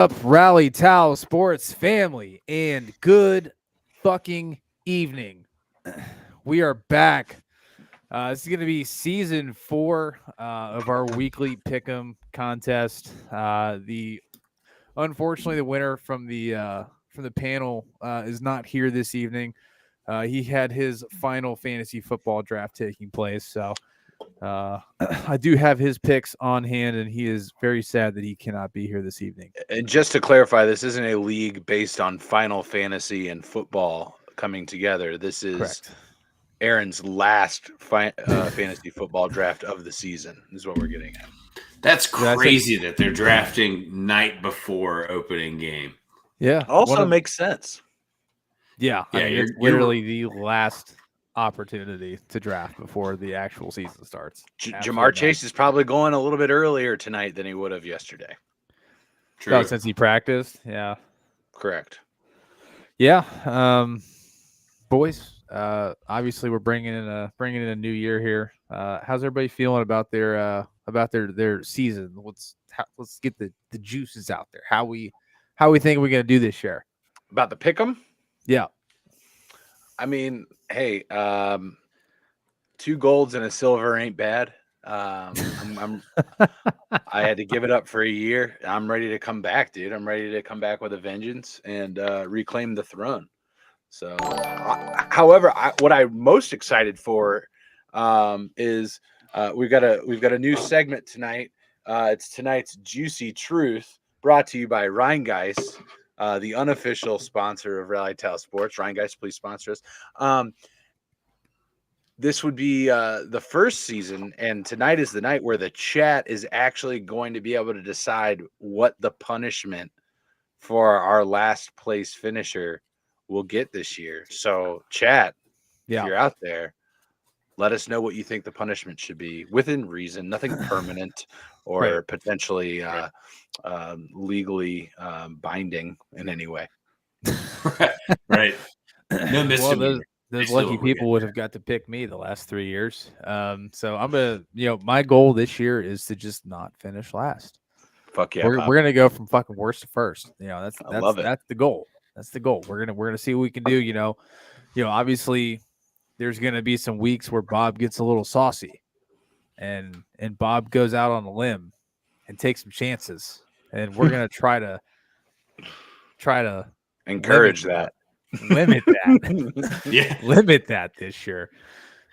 Up, Rally Towel Sports family, and good fucking evening. We are back. This is going to be season 4 of our weekly pick'em contest. The unfortunately the winner from the panel is not here this evening. He had his final fantasy football draft taking place, so I do have his picks on hand, and he is very sad that he cannot be here this evening. And just to clarify, this isn't a league based on Final Fantasy and football coming together. This is Correct. Aaron's last fantasy football draft of the season, is what we're getting at. That's crazy that they're drafting night before opening game. Yeah. Also makes sense. Yeah. I mean, it's literally the last opportunity to draft before the actual season starts. Jamar Chase is probably going a little bit earlier tonight than he would have yesterday. True. Oh, since he practiced. Yeah. Correct. Yeah. Boys, obviously we're bringing in a new year here. How's everybody feeling about their season? Let's get the juices out there. How we think we're going to do this year? About the pick'em? Yeah. I mean, hey, 2 golds and a silver ain't bad. I had to give it up for a year. I'm ready to come back, dude. I'm ready to come back with a vengeance and reclaim the throne. So, however, what I'm most excited for is we've got a new segment tonight. It's tonight's Juicy Truth, brought to you by Rheingeist, the unofficial sponsor of Rally Towel Sports. Rheingeist, please sponsor us. This would be the first season, and tonight is the night where the chat is actually going to be able to decide what the punishment for our last place finisher will get this year. So, chat, if you're out there, let us know what you think the punishment should be within reason, nothing permanent or potentially legally binding in any way. Right. No misdemeanor. Well, those lucky people would have got to pick me the last 3 years. So I'm gonna, my goal this year is to just not finish last. Fuck yeah, we're gonna go from fucking worst to first. That's the goal. That's the goal. We're gonna see what we can do. Obviously, there's gonna be some weeks where Bob gets a little saucy, and Bob goes out on a limb and takes some chances, and we're gonna try to encourage that. Limit that. Limit that this year.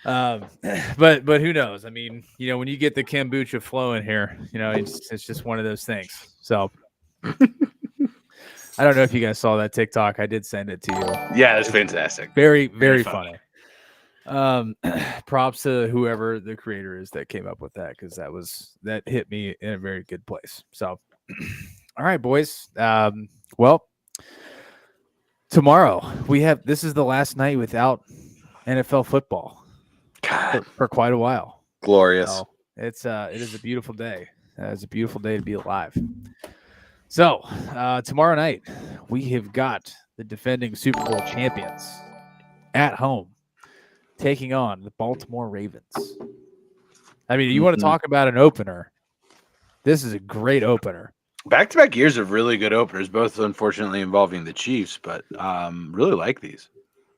But who knows? I mean, when you get the kombucha flowing here, it's just one of those things. So I don't know if you guys saw that TikTok. I did send it to you. Yeah, that's fantastic. Very, very funny. Props to whoever the creator is that came up with that, because that hit me in a very good place. So all right, boys. Well, tomorrow this is the last night without NFL football for quite a while. Glorious. So it is a beautiful day. It's a beautiful day to be alive. So tomorrow night we have got the defending Super Bowl champions at home taking on the Baltimore Ravens. I mean, you want to talk about an opener? This is a great opener. Back-to-back years of really good openers, both unfortunately involving the Chiefs, but really like these.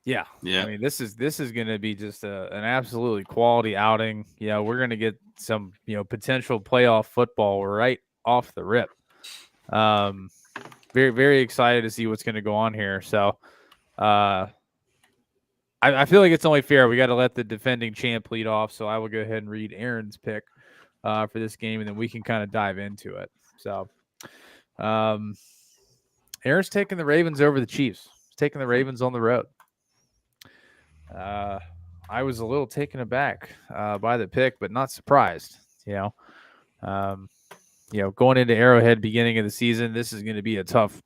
Yeah. I mean, this is going to be just an absolutely quality outing. We're going to get some potential playoff football right off the rip. Very, very excited to see what's going to go on here. So, I feel like it's only fair. We got to let the defending champ lead off. So I will go ahead and read Aaron's pick for this game, and then we can kind of dive into it. So, Aaron's taking the Ravens over the Chiefs. He's taking the Ravens on the road. I was a little taken aback by the pick, but not surprised. Going into Arrowhead beginning of the season, this is going to be a tough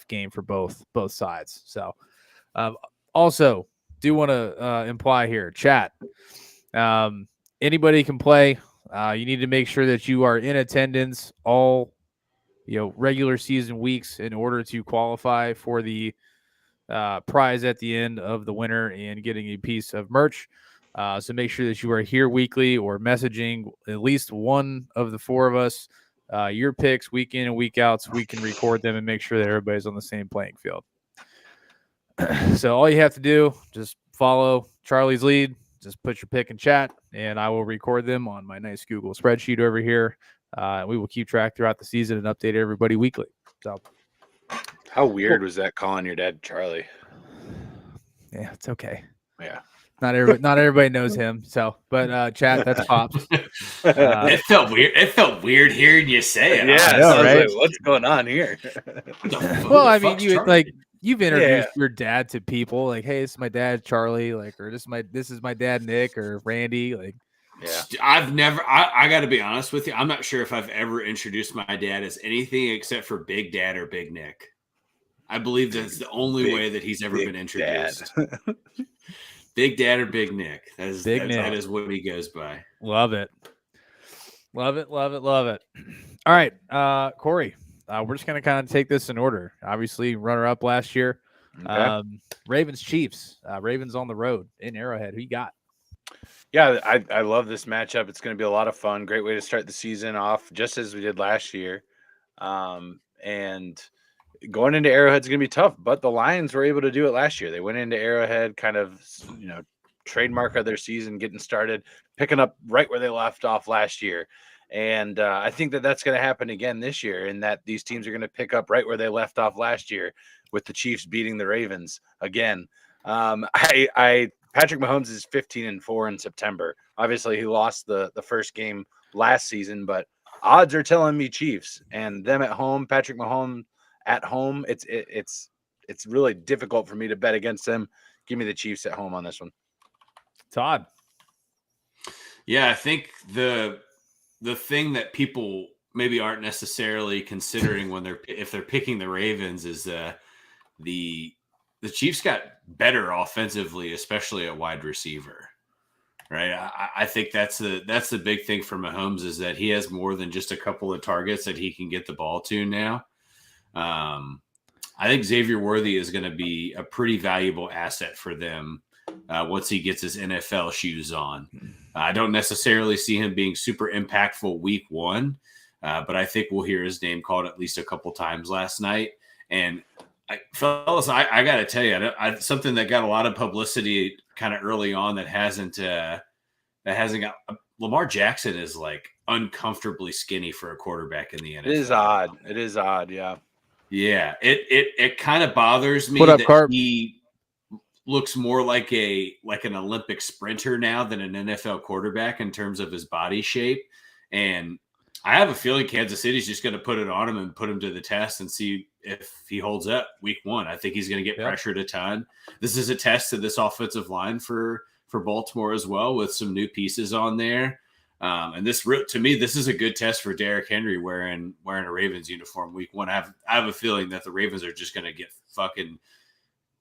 game for both sides. So, also do want to imply here, chat. Anybody can play. You need to make sure that you are in attendance all regular season weeks in order to qualify for the prize at the end of the winner and getting a piece of merch. So make sure that you are here weekly or messaging at least one of the 4 of us your picks week in and week out so we can record them and make sure that everybody's on the same playing field. So all you have to do, just follow Charlie's lead. Just put your pick in chat, and I will record them on my nice Google spreadsheet over here. We will keep track throughout the season and update everybody weekly. So, How weird was that calling your dad Charlie? yeah, it's okay. Yeah. Not everybody knows him. So, but chat, that's Pops. It felt weird. It felt weird hearing you say it. Yeah, I know, so I was right? like, what's going on here? Well, I mean, you Charlie? like you've introduced Yeah. your dad to people, like, hey, this is my dad, Charlie, like, or this is my dad, Nick, or Randy, like. Yeah. I've never. I got to be honest with you. I'm not sure if I've ever introduced my dad as anything except for Big Dad or Big Nick. I believe that's the only Big- way that he's ever been introduced. Dad. Big Dad or Big Nick. Big Nick. That is what he goes by. Love it. Love it. Love it. Love it. All right. Corey, we're just going to kind of take this in order. Obviously, runner up last year. Okay. Ravens Chiefs. Ravens on the road in Arrowhead. Who you got? Yeah, I love this matchup. It's going to be a lot of fun. Great way to start the season off, just as we did last year. And going into Arrowhead's going to be tough, but the Lions were able to do it last year. They went into Arrowhead, kind of, trademark of their season, getting started, picking up right where they left off last year. And I think that that's going to happen again this year, and that these teams are going to pick up right where they left off last year, with the Chiefs beating the Ravens again. Patrick Mahomes is 15-4 in September. Obviously, he lost the first game last season, but odds are telling me Chiefs, and them at home. Patrick Mahomes at home. It's really difficult for me to bet against them. Give me the Chiefs at home on this one. Todd. Yeah, I think the thing that people maybe aren't necessarily considering if they're picking the Ravens is the Chiefs got better offensively, especially at wide receiver. Right. I think that's the big thing for Mahomes, is that he has more than just a couple of targets that he can get the ball to now. I think Xavier Worthy is going to be a pretty valuable asset for them once he gets his NFL shoes on. I don't necessarily see him being super impactful week one, but I think we'll hear his name called at least a couple times last night. And fellas, I got to tell you, something that got a lot of publicity kind of early on that hasn't got. Lamar Jackson is like uncomfortably skinny for a quarterback in the NFL. It is odd. Yeah. Yeah. It kind of bothers me What up, that Carp? he looks more like an Olympic sprinter now than an NFL quarterback in terms of his body shape. And I have a feeling Kansas City's just going to put it on him and put him to the test and see if he holds up week one. I think he's going to get pressured a ton. This is a test to this offensive line for Baltimore as well, with some new pieces on there. And this, to me, this is a good test for Derrick Henry wearing a Ravens uniform week one. I have a feeling that the Ravens are just going to get fucking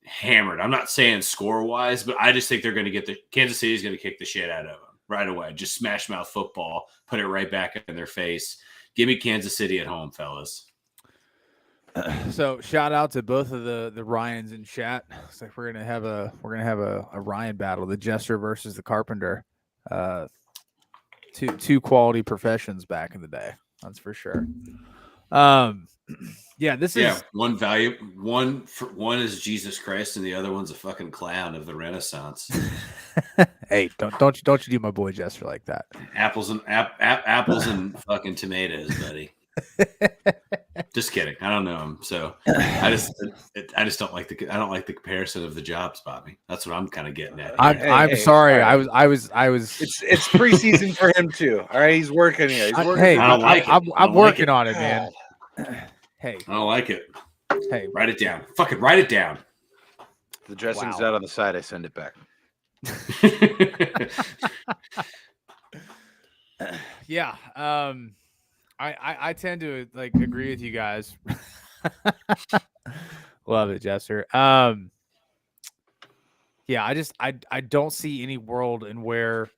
hammered. I'm not saying score wise, but I just think they're going to Kansas City is going to kick the shit out of them right away. Just smash mouth football, put it right back in their face. Give me Kansas City at home, fellas. So shout out to both of the Ryans in chat. Looks like we're gonna have a Ryan battle, the Jester versus the Carpenter. Two quality professions back in the day. That's for sure. Yeah, this is one is Jesus Christ and the other one's a fucking clown of the Renaissance. Hey, don't you do my boy Jester like that. Apples and fucking tomatoes, buddy. Just kidding. I don't know him, so I just don't like the comparison of the jobs, Bobby. That's what I'm kind of getting at. I'm sorry. I was. It's preseason for him too. All right, he's working here. He's working. Hey, I don't like it. I'm working on it, man. Hey, I don't like it. Hey, write it down. Fucking write it down. The dressing's out on the side. I send it back. Yeah. I tend to agree with you guys. Love it, Jester. Yeah, I don't see any world in where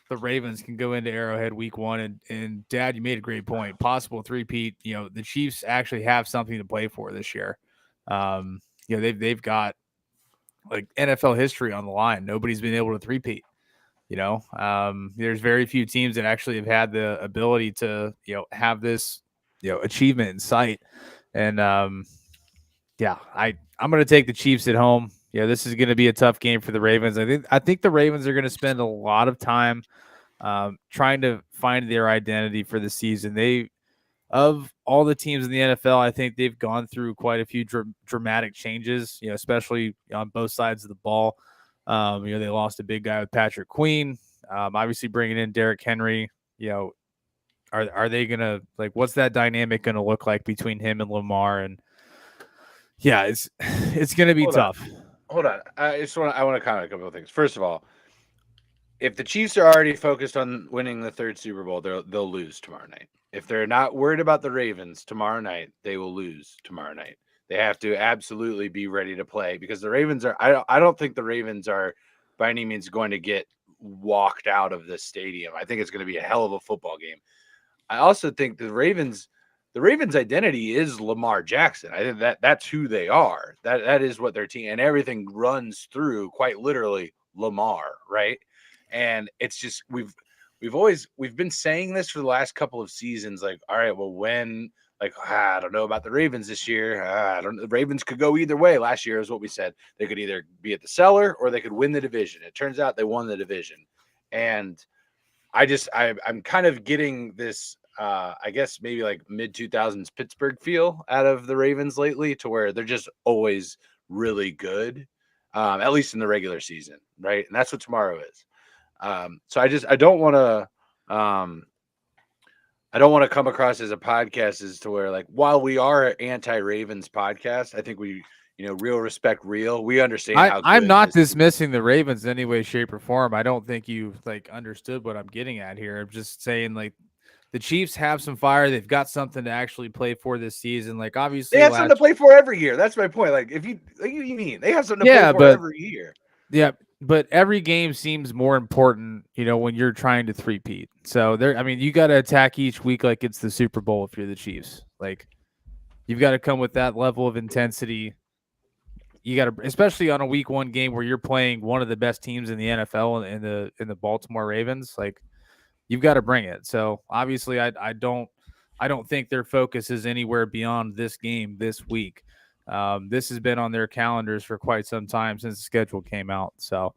the Ravens can go into Arrowhead week one and Dad, you made a great point. Possible three-peat. The Chiefs actually have something to play for this year. They've got like NFL history on the line. Nobody's been able to three-peat. There's very few teams that actually have had the ability to, have this achievement in sight. And yeah, I'm going to take the Chiefs at home. Yeah, this is going to be a tough game for the Ravens. I think the Ravens are going to spend a lot of time trying to find their identity for the season. Of all the teams in the NFL, I think they've gone through quite a few dramatic changes, especially on both sides of the ball. They lost a big guy with Patrick Queen, obviously bringing in Derrick Henry. Are they going to, like, what's that dynamic going to look like between him and Lamar? And yeah, it's going to be tough. Hold on. I want to comment a couple of things. First of all, if the Chiefs are already focused on winning the third Super Bowl, they'll lose tomorrow night. If they're not worried about the Ravens tomorrow night, they will lose tomorrow night. They have to absolutely be ready to play because the Ravens are. I don't think the Ravens are by any means going to get walked out of this stadium. I think it's going to be a hell of a football game. I also think the Ravens' identity is Lamar Jackson. I think that's who they are. That is what their team, and everything runs through quite literally Lamar, right? And it's just we've been saying this for the last couple of seasons. Like, all right, well, when I don't know about the Ravens this year. The Ravens could go either way. Last year is what we said. They could either be at the cellar or they could win the division. It turns out they won the division, and I'm kind of getting this. I guess maybe like mid 2000s Pittsburgh feel out of the Ravens lately, to where they're just always really good, at least in the regular season, right? And that's what tomorrow is. So I don't want to come across as a podcast as to where, like, while we are an anti-Ravens podcast, I think we, real respect real. We understand how I'm not dismissing the Ravens in any way, shape, or form. I don't think you understood what I'm getting at here. I'm just saying, like, the Chiefs have some fire. They've got something to actually play for this season. Like, obviously, they have something to play for every year. That's my point. Like, you mean they have something to play for every year. Yeah, but every game seems more important, when you're trying to three-peat. So you got to attack each week like it's the Super Bowl if you're the Chiefs. Like, you've got to come with that level of intensity. You got to, especially on a week one game where you're playing one of the best teams in the NFL in the Baltimore Ravens. Like, you've got to bring it. So obviously, I don't think their focus is anywhere beyond this game this week. This has been on their calendars for quite some time since the schedule came out. So,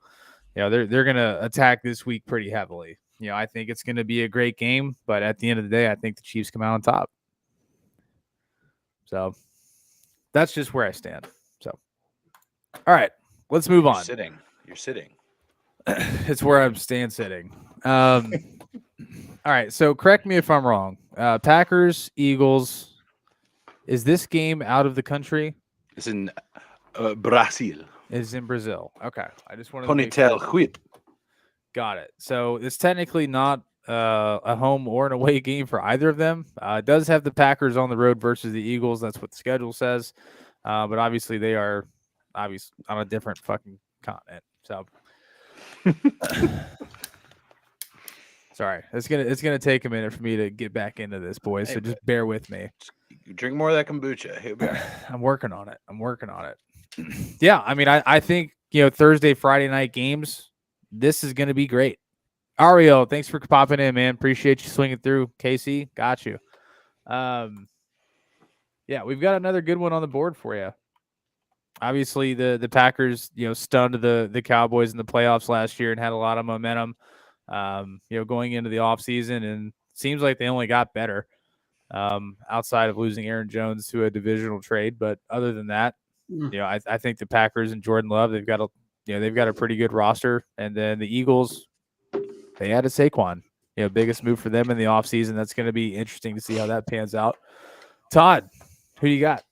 they're going to attack this week pretty heavily. I think it's going to be a great game, but at the end of the day, I think the Chiefs come out on top. So that's just where I stand. So, all right, let's move on. You're sitting. It's where I'm sitting. All right, so correct me if I'm wrong. Packers, Eagles. Is this game out of the country? It's in Brazil. It's in Brazil. Okay, I just wanted Ponytail whip. Got it. So it's technically not a home or an away game for either of them. It does have the Packers on the road versus the Eagles. That's what the schedule says. But obviously they are on a different fucking continent. So. Sorry, it's gonna take a minute for me to get back into this, boys. So just bear with me. Drink more of that kombucha. I'm working on it. Yeah, I think Thursday, Friday night games. This is gonna be great. Ariel, thanks for popping in, man. Appreciate you swinging through. Casey, got you. Yeah, we've got another good one on the board for you. Obviously, the Packers, stunned the Cowboys in the playoffs last year and had a lot of momentum. Going into the offseason, and seems like they only got better outside of losing Aaron Jones to a divisional trade. But other than that, I think the Packers and Jordan Love, they've got a pretty good roster. And then the Eagles, they added Saquon, biggest move for them in the offseason. That's going to be interesting to see how that pans out. Todd, who do you got?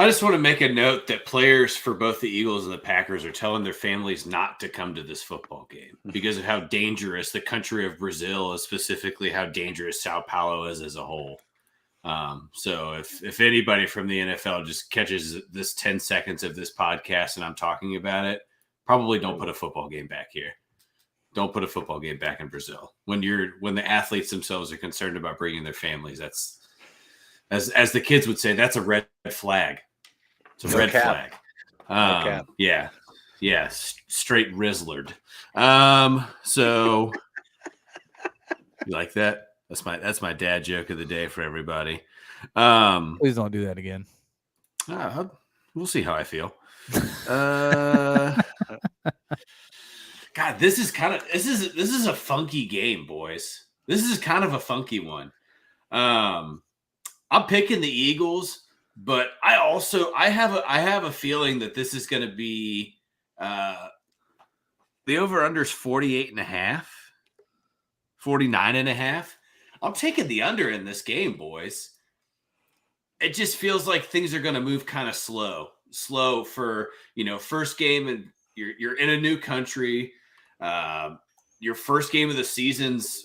I just want to make a note that players for both the Eagles and the Packers are telling their families not to come to this football game because of how dangerous the country of Brazil is, specifically how dangerous Sao Paulo is as a whole. So if anybody from the NFL just catches this 10 seconds of this podcast and I'm talking about it, probably don't put a football game back here. Don't put a football game back in Brazil. When the athletes themselves are concerned about bringing their families, that's, as the kids would say, that's a red flag. It's a red flag. Yeah. Straight Rizzlard. So you like that? That's my dad joke of the day for everybody. Please don't do that again. We'll see how I feel. God, this is a funky game, boys. This is kind of a funky one. I'm picking the Eagles, but I have a feeling that this is going to be the over-under is 48.5, 49.5. I'm taking the under in this game, boys. It just feels like things are going to move kind of slow for, first game, and you're in a new country. Your first game of the season's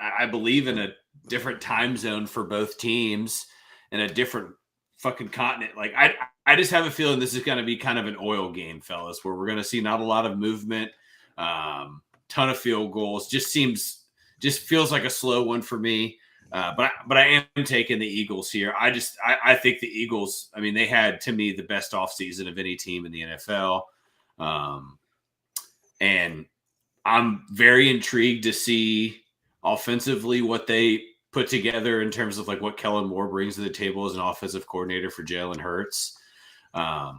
I believe in a different time zone for both teams and a different fucking continent. Like I just have a feeling this is going to be kind of an oil game, fellas, where we're going to see not a lot of movement, ton of field goals. Just feels like a slow one for me. But I am taking the Eagles here. I think the Eagles, I mean, they had, to me, the best offseason of any team in the NFL. And I'm very intrigued to see offensively what they put together in terms of like what Kellen Moore brings to the table as an offensive coordinator for Jalen Hurts. I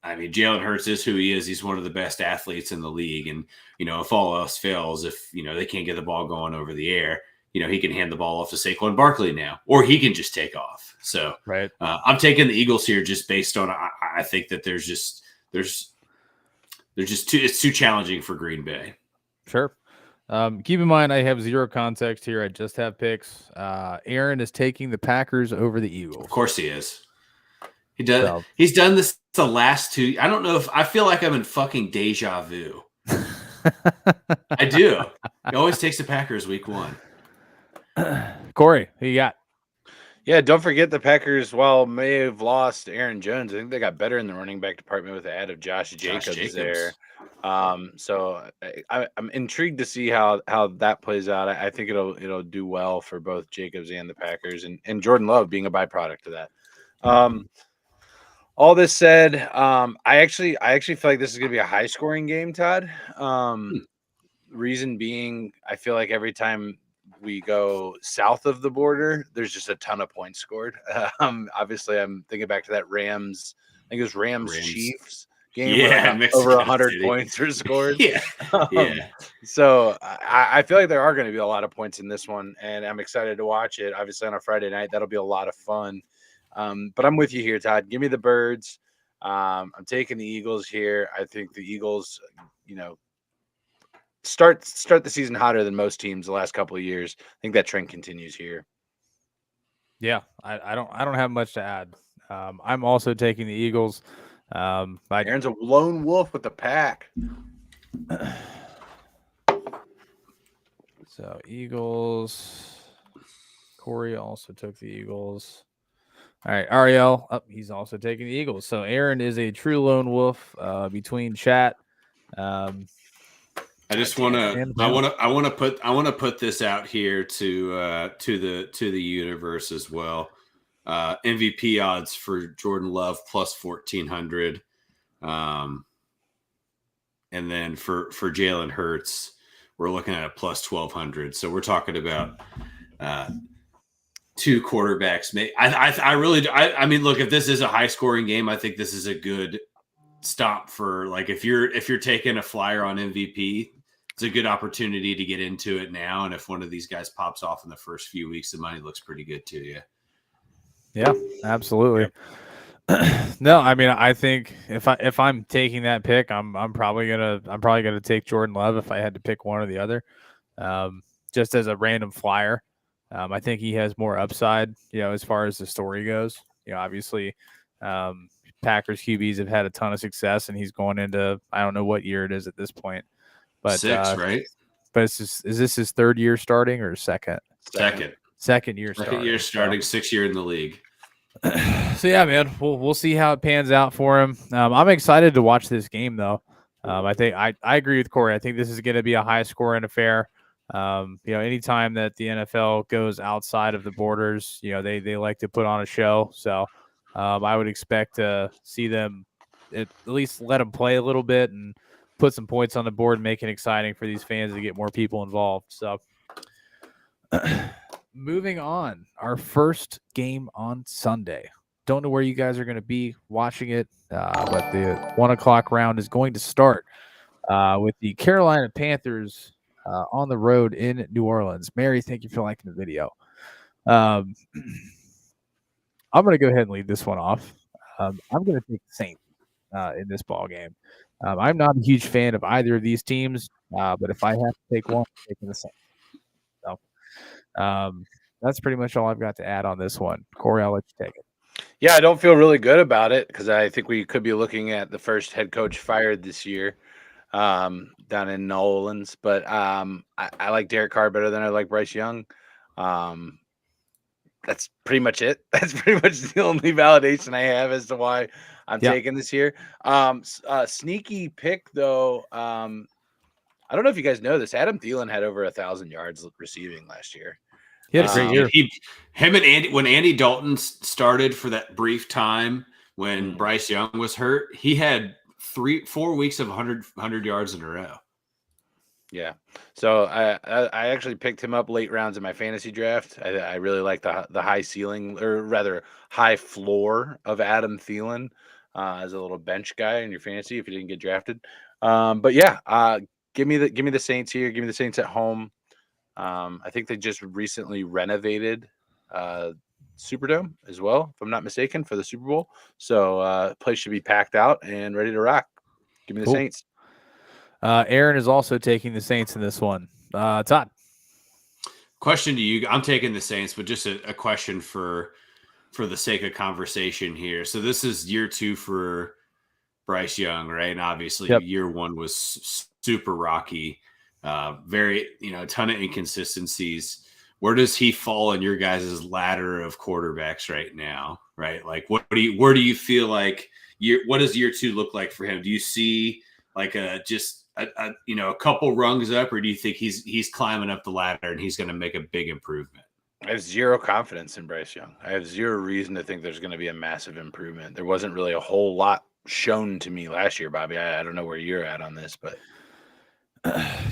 mean, Jalen Hurts is who he is. He's one of the best athletes in the league. And, if all else fails, if, they can't get the ball going over the air, he can hand the ball off to Saquon Barkley now, or he can just take off. So right. I'm taking the Eagles here just based on, I think that it's too challenging for Green Bay. Sure. Keep in mind, I have zero context here. I just have picks. Aaron is taking the Packers over the Eagles. Of course he is. He does. So. He's done this the last two. I don't know if I feel like I'm in fucking deja vu. I do. He always takes the Packers week 1. Corey, who you got? Yeah, don't forget the Packers, while may have lost Aaron Jones, I think they got better in the running back department with the add of Josh Jacobs there. So I'm intrigued to see how that plays out. I think it'll do well for both Jacobs and the Packers, and Jordan Love being a byproduct of that. All this said, I actually feel like this is going to be a high scoring game, Todd. Reason being, I feel like every time we go south of the border, there's just a ton of points scored. Obviously, I'm thinking back to that Rams. I think it was Rams Chiefs game. Yeah, where over 100 points are scored. Yeah. So I feel like there are going to be a lot of points in this one, and I'm excited to watch it. Obviously, on a Friday night, that'll be a lot of fun. But I'm with you here, Todd. Give me the Birds. I'm taking the Eagles here. I think the Eagles, start the season hotter than most teams the last couple of years. I think that trend continues here. Yeah, I don't have much to add. I'm also taking the Eagles. Aaron's a lone wolf with the pack. So Eagles. Corey also took the Eagles. All right, Ariel. He's also taking the Eagles. So Aaron is a true lone wolf between chat. I want to put this out here to the universe as well. MVP odds for Jordan Love plus 1,400, and then for Jalen Hurts, we're looking at a plus 1,200. So we're talking about two quarterbacks. I mean, look, if this is a high scoring game, I think this is a good stop for, like, if you're taking a flyer on MVP, it's a good opportunity to get into it now. And if one of these guys pops off in the first few weeks, the money looks pretty good to you. Yeah, absolutely. No, I mean, I think if I'm taking that pick, I'm probably gonna take Jordan Love if I had to pick one or the other. Just as a random flyer. I think he has more upside, as far as the story goes. Obviously, Packers QBs have had a ton of success, and he's going into, I don't know what year it is at this point, but 6, right? But is this his third year starting or second? Second year starting, 6th year in the league. So yeah, man, we'll see how it pans out for him. I'm excited to watch this game, though. I think I agree with Corey. I think this is going to be a high scoring affair. Anytime that the NFL goes outside of the borders, they like to put on a show. So I would expect to see them at least let them play a little bit and put some points on the board and make it exciting for these fans to get more people involved. So Moving on, our first game on Sunday. Don't know where you guys are going to be watching it, but the 1:00 round is going to start with the Carolina Panthers on the road in New Orleans. Mary, thank you for liking the video. I'm going to go ahead and lead this one off. I'm going to take the Saints in this ball game. I'm not a huge fan of either of these teams, but if I have to take one, I'm taking the Saints. So, that's pretty much all I've got to add on this one. Corey, I'll let you take it. Yeah, I don't feel really good about it because I think we could be looking at the first head coach fired this year down in New Orleans. But I like Derek Carr better than I like Bryce Young. That's pretty much it. That's pretty much the only validation I have as to why I'm taking this here. Sneaky pick, though. I don't know if you guys know this. Adam Thielen had over 1,000 yards receiving last year. He had a great year. Him and Andy, when Andy Dalton started for that brief time when Bryce Young was hurt, he had 4 weeks of 100 yards in a row. Yeah. So I actually picked him up late rounds in my fantasy draft. I really like the high ceiling, or rather high floor of Adam Thielen as a little bench guy in your fantasy if you didn't get drafted. But yeah, give me the Saints here. Give me the Saints at home. I think they just recently renovated Superdome as well, if I'm not mistaken, for the Super Bowl. So place should be packed out and ready to rock. Give me the Saints. Aaron is also taking the Saints in this one. Todd. Question to you. I'm taking the Saints, but just a question for the sake of conversation here. So this is year 2 for Bryce Young, right? And obviously year 1 was super rocky. Very, a ton of inconsistencies. Where does he fall in your guys' ladder of quarterbacks right now? Right? Like, where do you feel like what does year 2 look like for him? Do you see like a couple rungs up, or do you think he's climbing up the ladder and he's going to make a big improvement? I have zero confidence in Bryce Young. I have zero reason to think there's going to be a massive improvement. There wasn't really a whole lot shown to me last year, Bobby. I don't know where you're at on this, but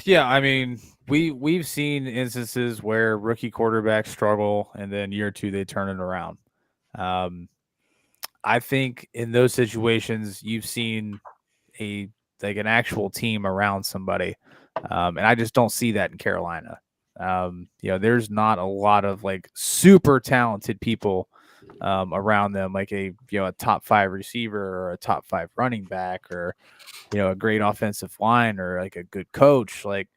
yeah, I mean, we've seen instances where rookie quarterbacks struggle and then year 2 they turn it around. I think in those situations you've seen an actual team around somebody, and I just don't see that in Carolina. There's not a lot of like super talented people around them, like a top 5 receiver or a top 5 running back or a great offensive line or like a good coach. Like,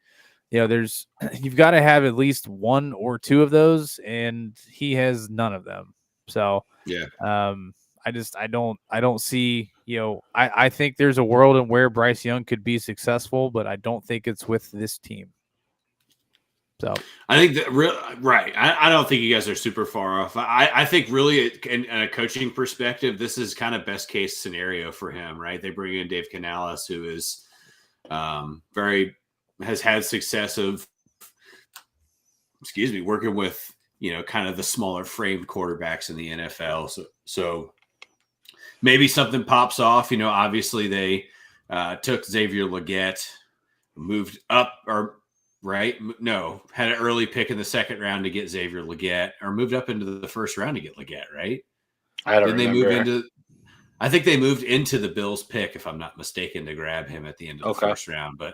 you've got to have at least 1 or 2 of those, and he has none of them. So yeah, I don't see, I think there's a world in where Bryce Young could be successful, but I don't think it's with this team. So I think that right. I don't think you guys are super far off. I think really in a coaching perspective, this is kind of best case scenario for him, right? They bring in Dave Canales, who is has had success of, working with, kind of the smaller framed quarterbacks in the NFL. So maybe something pops off. Obviously they took Xavier Legette, moved up right? No, had an early pick in the second round to get Xavier Legette, or moved up into the first round to get Legette, right? I don't remember. I think they moved into the Bills pick, if I'm not mistaken, to grab him at the end of the first round. But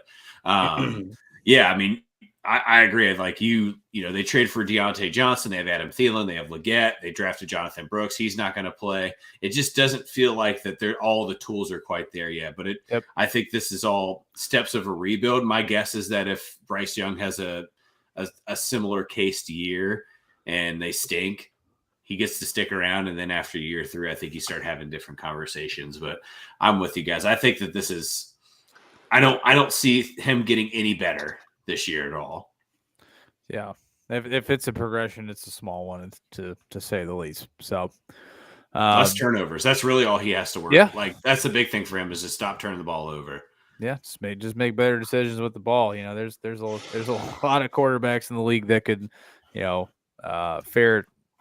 yeah, I mean, I agree. Like they trade for Deontay Johnson. They have Adam Thielen. They have Legette. They drafted Jonathan Brooks. He's not going to play. It just doesn't feel like that all the tools are quite there yet. But I think this is all steps of a rebuild. My guess is that if Bryce Young has a similar cased year and they stink, he gets to stick around. And then after year 3, I think you start having different conversations. But I'm with you guys. I think that this is – I don't see him getting any better this year at all. Yeah. If it's a progression, it's a small one to say the least. So less turnovers. That's really all he has to work. Yeah. Like that's the big thing for him is to stop turning the ball over. Yeah. Just make better decisions with the ball. There's a lot of quarterbacks in the league that could,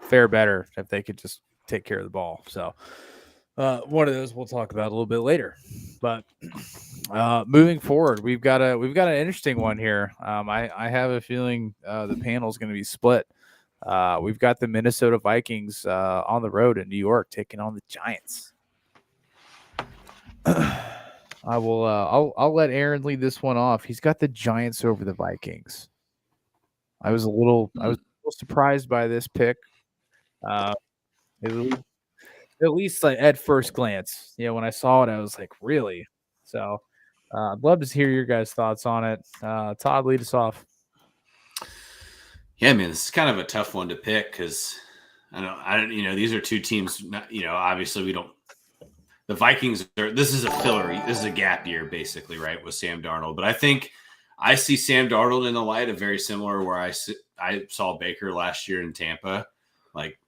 fare better if they could just take care of the ball. So one of those we'll talk about a little bit later. But Moving forward, we've got an interesting one here. I have a feeling the panel is going to be split. We've got the Minnesota Vikings on the road in New York taking on the Giants. I will. I'll let Aaron lead this one off. He's got the Giants over the Vikings. I was a little surprised by this pick. At least like at first glance, when I saw it, I was like, really? So I'd love to hear your guys' thoughts on it. Todd, lead us off. Yeah, man, this is kind of a tough one to pick because I don't, these are two teams. Obviously we don't. The Vikings are. This is a filler. This is a gap year, basically, right, with Sam Darnold. But I think I see Sam Darnold in the light of very similar where I saw Baker last year in Tampa. Like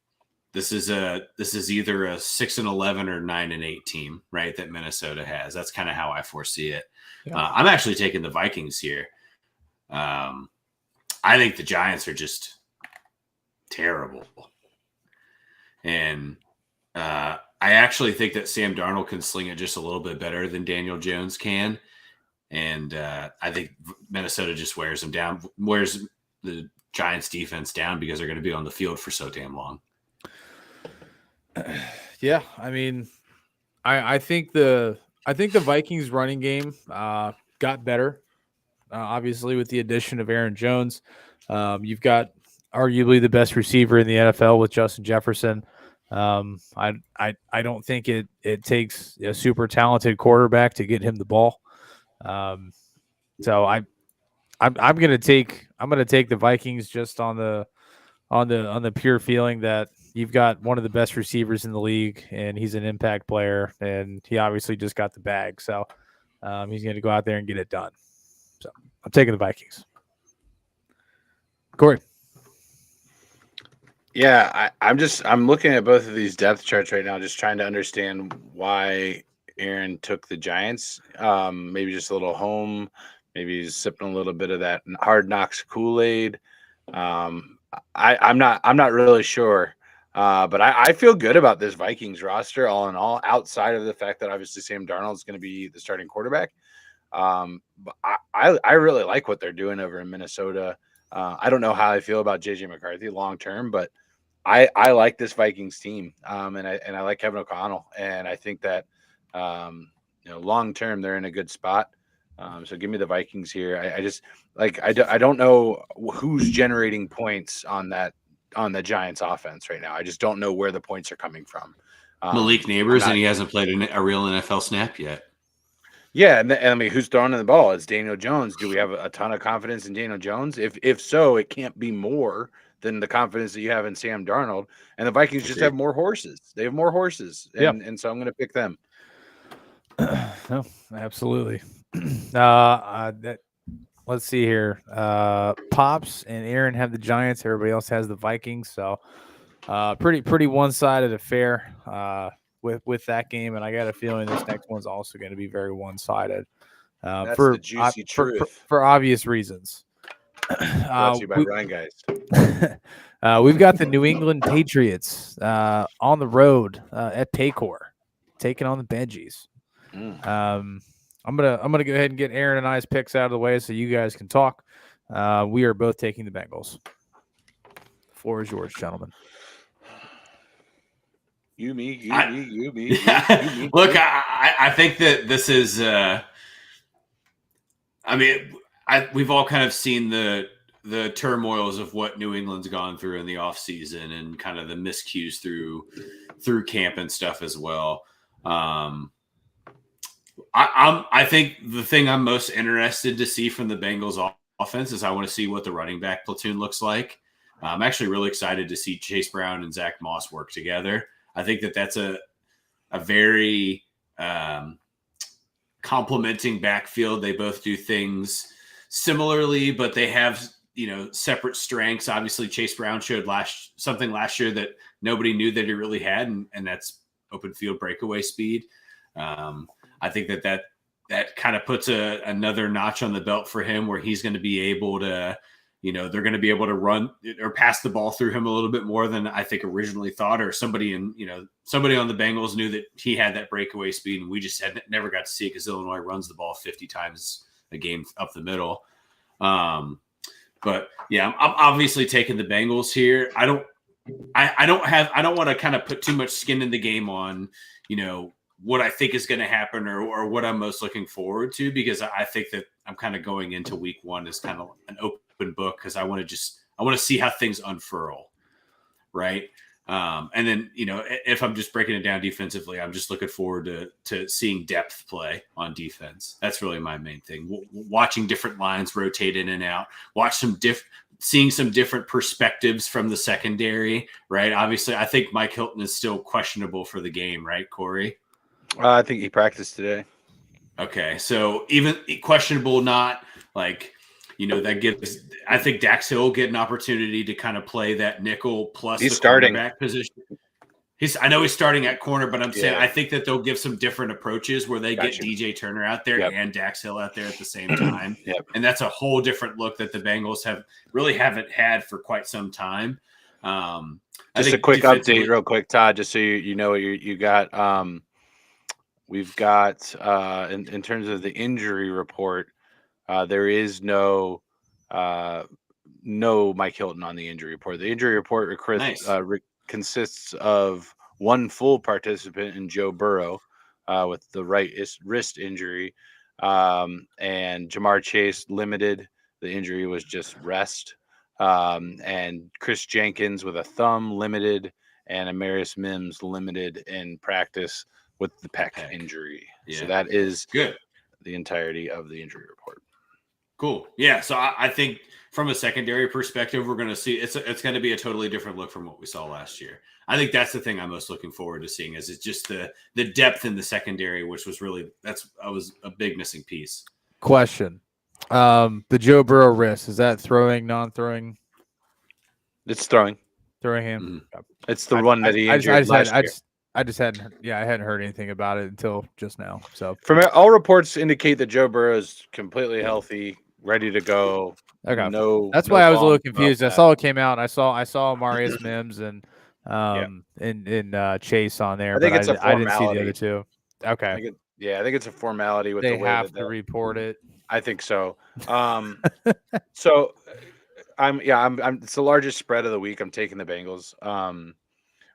this is either a 6-11 or 9-8 team, right? That Minnesota has. That's kind of how I foresee it. Yeah. I'm actually taking the Vikings here. I think the Giants are just terrible. And I actually think that Sam Darnold can sling it just a little bit better than Daniel Jones can. And I think Minnesota just wears them down, wears the Giants defense down because they're going to be on the field for so damn long. Yeah, I mean, I think the Vikings running game got better. Obviously, with the addition of Aaron Jones, you've got arguably the best receiver in the NFL with Justin Jefferson. I don't think it takes a super talented quarterback to get him the ball. So I'm gonna take the Vikings just on the pure feeling that you've got one of the best receivers in the league and he's an impact player and he obviously just got the bag. So he's going to go out there and get it done. So I'm taking the Vikings. Corey. Yeah, I'm looking at both of these depth charts right now, just trying to understand why Aaron took the Giants. Maybe just a little home, maybe he's sipping a little bit of that Hard Knocks Kool-Aid. I'm not really sure. But I feel good about this Vikings roster all in all, outside of the fact that obviously Sam Darnold is going to be the starting quarterback. But I really like what they're doing over in Minnesota. I don't know how I feel about JJ McCarthy long term, but I like this Vikings team. And I like Kevin O'Connell, and I think that long term they're in a good spot. So give me the Vikings here. I just like I don't know who's generating points on the Giants offense right now. I just don't know where the points are coming from. Malik Neighbors, and he hasn't played a real NFL snap yet. Yeah, and I mean, who's throwing in the ball? It's Daniel Jones. Do we have a ton of confidence in Daniel Jones? If so, it can't be more than the confidence that you have in Sam Darnold. And the Vikings just have more horses. They have more horses, and so I'm going to pick them. No, absolutely. Let's see here. Pops and Aaron have the Giants. Everybody else has the Vikings. So pretty one-sided affair with that game. And I got a feeling this next one's also going to be very one-sided. That's the juicy truth. For obvious reasons. Brought to you by Ryan Geist. We've got the New England Patriots on the road at Paycor, taking on the Benjis. I'm gonna go ahead and get Aaron and I's picks out of the way so you guys can talk. We are both taking the Bengals. The floor is yours, gentlemen. You, me. Yeah. You, me. Look, I think that this is. We've all kind of seen the turmoils of what New England's gone through in the offseason and kind of the miscues through camp and stuff as well. I think the thing I'm most interested to see from the Bengals offense is I want to see what the running back platoon looks like. I'm actually really excited to see Chase Brown and Zach Moss work together. I think that's a very complementing backfield. They both do things similarly, but they have separate strengths. Obviously, Chase Brown showed something last year that nobody knew that he really had, and that's open field breakaway speed. I think that kind of puts another notch on the belt for him where he's going to be able to, they're going to be able to run or pass the ball through him a little bit more than I think originally thought, or somebody on the Bengals knew that he had that breakaway speed, and we just never got to see it because Illinois runs the ball 50 times a game up the middle. But yeah, I'm obviously taking the Bengals here. I don't want to kind of put too much skin in the game on, what I think is going to happen or what I'm most looking forward to, because I think that I'm kind of going into week 1 as kind of an open book, because I want to see how things unfurl. Right. And then, if I'm just breaking it down defensively, I'm just looking forward to seeing depth play on defense. That's really my main thing. Watching different lines rotate in and out, seeing some different perspectives from the secondary, right? Obviously, I think Mike Hilton is still questionable for the game, right, Corey? I think he practiced today. Okay, so even questionable, not like, that gives, I think Dax Hill get an opportunity to kind of play that nickel plus he's the starting cornerback position. I know he's starting at corner, but I'm saying I think that they'll give some different approaches where they get DJ Turner out there and Dax Hill out there at the same time. And that's a whole different look that the Bengals haven't had for quite some time. Just a quick update real quick, Todd, just so you know what you got. We've got in terms of the injury report, there is no Mike Hilton on the injury report. The injury report consists of one full participant in Joe Burrow with the right wrist injury, and Jamar Chase limited. The injury was just rest, and Chris Jenkins with a thumb limited, and Amarius Mims limited in practice with the pec injury. Yeah. So that is good. The entirety of the injury report. Cool. Yeah. So I think from a secondary perspective, we're going to see it's going to be a totally different look from what we saw last year. I think that's the thing I'm most looking forward to seeing, is it's just the depth in the secondary, which was really was a big missing piece. Question. The Joe Burrow wrist, is that throwing, non-throwing? It's throwing. Throwing him. Mm-hmm. It's the one that he injured last year. I hadn't heard anything about it until just now. So from all reports indicate that Joe Burrow is completely healthy, ready to go. Okay. That's why I was a little confused. I saw it came out. I saw Marius Mims and Chase on there. I think it's a formality. I didn't see the other two. Okay. I think it's a formality with they the way have to report it. I think so. So I'm it's the largest spread of the week. I'm taking the Bengals.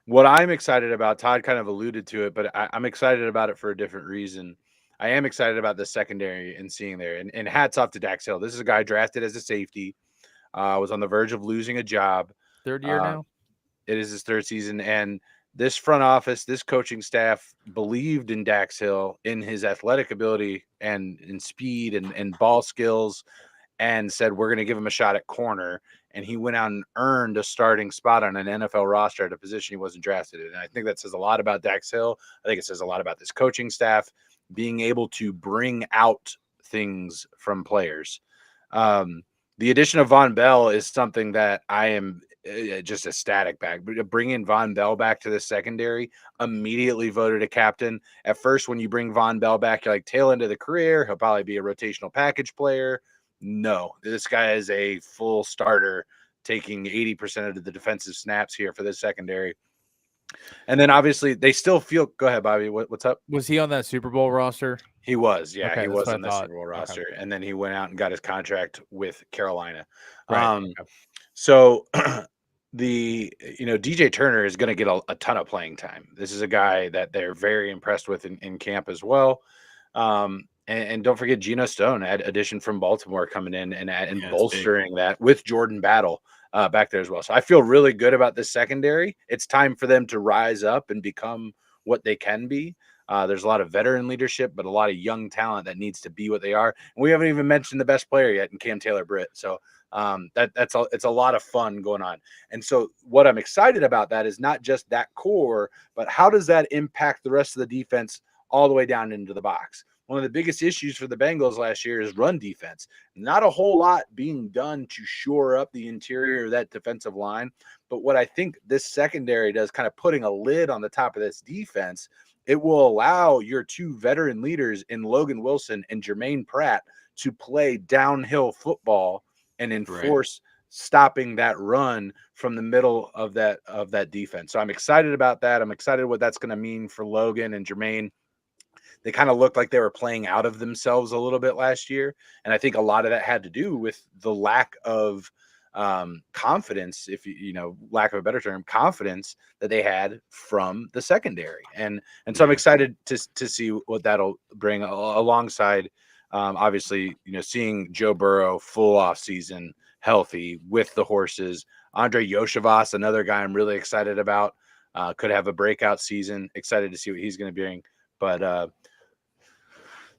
What I'm excited about, Todd kind of alluded to it, but I'm excited about it for a different reason. I am excited about the secondary and seeing there. And hats off to Dax Hill. This is a guy drafted as a safety, was on the verge of losing a job. Third year now? It is his third season. And this front office, this coaching staff believed in Dax Hill, in his athletic ability and in speed and ball skills, and said, we're going to give him a shot at corner. And he went out and earned a starting spot on an NFL roster at a position he wasn't drafted in. And I think that says a lot about Dax Hill. I think it says a lot about this coaching staff being able to bring out things from players. The addition of Von Bell is something that I am just ecstatic back. Bringing Von Bell back to the secondary, immediately voted a captain. At first, when you bring Von Bell back, you're like, tail end of the career, he'll probably be a rotational package player. No, this guy is a full starter, taking 80% of the defensive snaps here for this secondary. And then obviously they still feel. Go ahead, Bobby. What's up? Was he on that Super Bowl roster? He was. Yeah, okay, he was on the Super Bowl roster. Okay. And then he went out and got his contract with Carolina. Right. So DJ Turner is going to get a ton of playing time. This is a guy that they're very impressed with in camp as well. And don't forget Geno Stone, addition from Baltimore, coming in and bolstering that with Jordan Battle back there as well. So I feel really good about this secondary. It's time for them to rise up and become what they can be. There's a lot of veteran leadership, but a lot of young talent that needs to be what they are. And we haven't even mentioned the best player yet in Cam Taylor-Britt. So it's a lot of fun going on. And so what I'm excited about that is not just that core, but how does that impact the rest of the defense all the way down into the box? One of the biggest issues for the Bengals last year is run defense. Not a whole lot being done to shore up the interior of that defensive line. But what I think this secondary does, kind of putting a lid on the top of this defense, it will allow your two veteran leaders in Logan Wilson and Jermaine Pratt to play downhill football and enforce stopping that run from the middle of that defense. So I'm excited about that. I'm excited what that's going to mean for Logan and Jermaine. They kind of looked like they were playing out of themselves a little bit last year, and I think a lot of that had to do with the lack of confidence, if lack of a better term, confidence that they had from the secondary. And so I'm excited to see what that'll bring alongside, obviously, seeing Joe Burrow full off season, healthy with the horses. Andre Yoshivas, another guy I'm really excited about, could have a breakout season. Excited to see what he's going to bring, but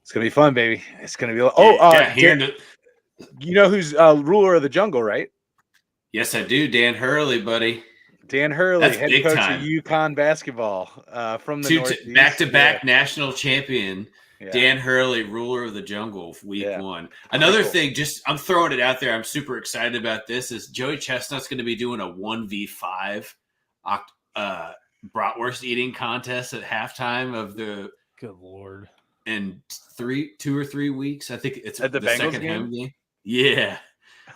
it's going to be fun, baby. It's going to be you know who's ruler of the jungle, right? Yes, I do. Dan Hurley, buddy. Dan Hurley, That's head big coach time. of UConn basketball from the Northeast. Back-to-back national champion. Yeah. Dan Hurley, ruler of the jungle, week 1. Another thing, I'm throwing it out there. I'm super excited about this. Is Joey Chestnut's going to be doing a 1v5 bratwurst eating contest at halftime of the. Good Lord. In 2 or 3 weeks, I think it's at the Bengals second game. Yeah.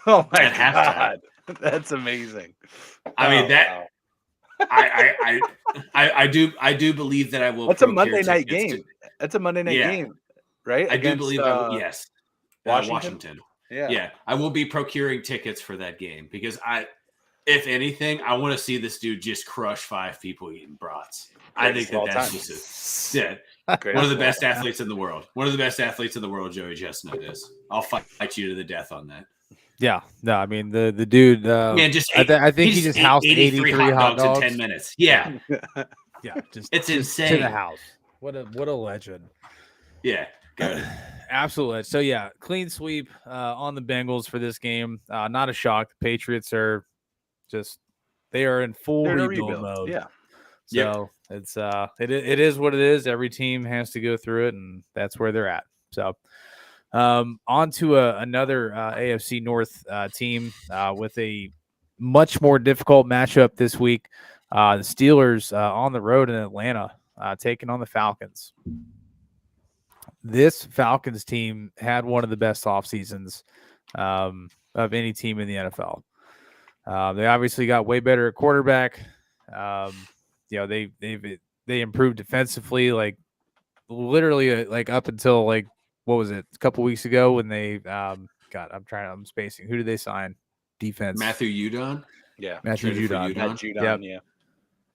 Oh my God, that's amazing. I mean that. Wow. I do believe that I will. That's a Monday night game. That's a Monday night game, right? I do believe I will. Yes, Washington. Yeah. I will be procuring tickets for that game because if anything, I want to see this dude just crush 5 people eating brats. I think that's just one of the best athletes in the world. One of the best athletes in the world, Joey Chestnut is. I'll fight you to the death on that. Yeah, no, I mean the dude. Man, I think he just housed 83 hot dogs in 10 minutes. Yeah, yeah, it's insane. To the house. What a legend. Yeah, absolutely. So yeah, clean sweep on the Bengals for this game. Not a shock. The Patriots are they are in full rebuild mode. Yeah. So it's it is what it is. Every team has to go through it, and that's where they're at. So. On to another AFC North team with a much more difficult matchup this week. The Steelers on the road in Atlanta taking on the Falcons. This Falcons team had one of the best off seasons of any team in the NFL. They obviously got way better at quarterback. They improved defensively, like literally like up until like. What was it? A couple weeks ago when they I'm spacing. Who did they sign? Defense. Matthew Judon. Yeah. Matthew Judon. Yep.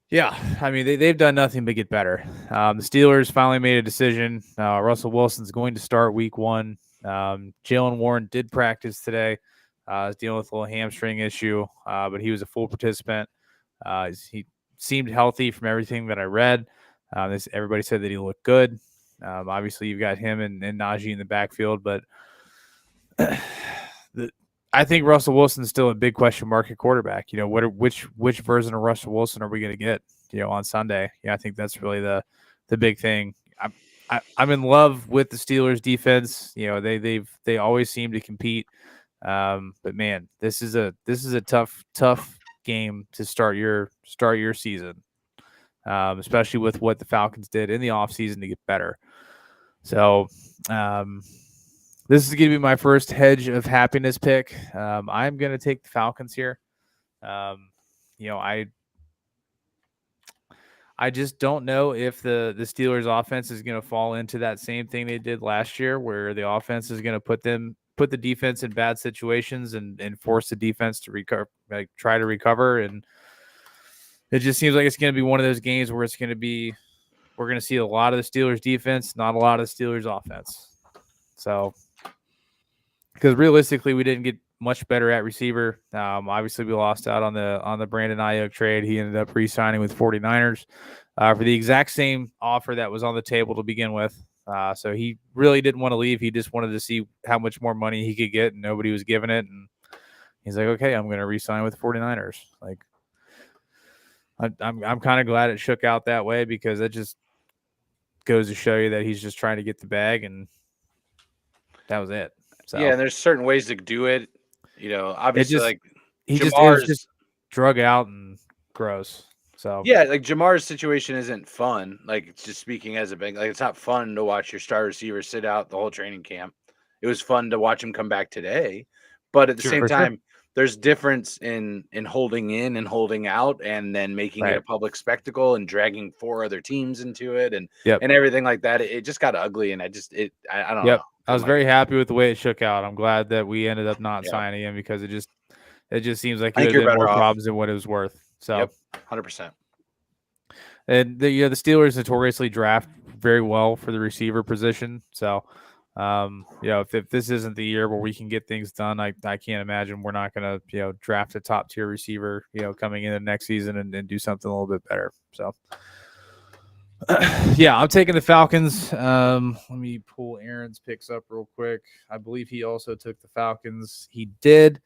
Yeah. I mean, they've done nothing but get better. The Steelers finally made a decision. Russell Wilson's going to start week 1. Jalen Warren did practice today. He's dealing with a little hamstring issue, but he was a full participant. He seemed healthy from everything that I read. Everybody said that he looked good. Obviously, you've got him and Najee in the backfield, but I think Russell Wilson's still a big question mark at quarterback. Which version of Russell Wilson are we going to get? On Sunday. I think that's really the big thing. I'm in love with the Steelers defense. They always seem to compete, but man, this is a tough game to start your season. Especially with what the Falcons did in the offseason to get better. So this is going to be my first hedge of happiness pick. I'm going to take the Falcons here. I just don't know if the Steelers offense is going to fall into that same thing they did last year, where the offense is going to put the defense in bad situations and force the defense to try to recover. And it just seems like it's going to be one of those games where we're going to see a lot of the Steelers defense, not a lot of the Steelers offense. So, because realistically, we didn't get much better at receiver. Obviously, we lost out on the Brandon Ayuk trade. He ended up re-signing with 49ers for the exact same offer that was on the table to begin with. So he really didn't want to leave. He just wanted to see how much more money he could get, and nobody was giving it. And he's like, okay, I'm going to re-sign with 49ers. Like, I'm kind of glad it shook out that way, because it just goes to show you that he's just trying to get the bag, and that was it. So yeah, and there's certain ways to do it. Obviously, it was just drug out and gross. So yeah, like Jamar's situation isn't fun. Like, just speaking as a bank, like, it's not fun to watch your star receiver sit out the whole training camp. It was fun to watch him come back today, but at the same time, there's difference in holding in and holding out and then making it a Right. public spectacle and dragging 4 other teams into it and Yep. everything like that. It just got ugly, and I don't Yep. know. I was Didn't like very it. happy with the way it shook out. I'm glad that we ended up not Yeah. signing him because it just seems like I it think would you're have been more better off. problems than what it was worth. So, Yep. 100%. and the Steelers notoriously draft very well for the receiver position. So, if this isn't the year where we can get things done, I can't imagine we're not going to draft a top tier receiver coming in the next season and do something a little bit better. So. Yeah, I'm taking the Falcons. Let me pull Aaron's picks up real quick. I believe he also took the Falcons. He did.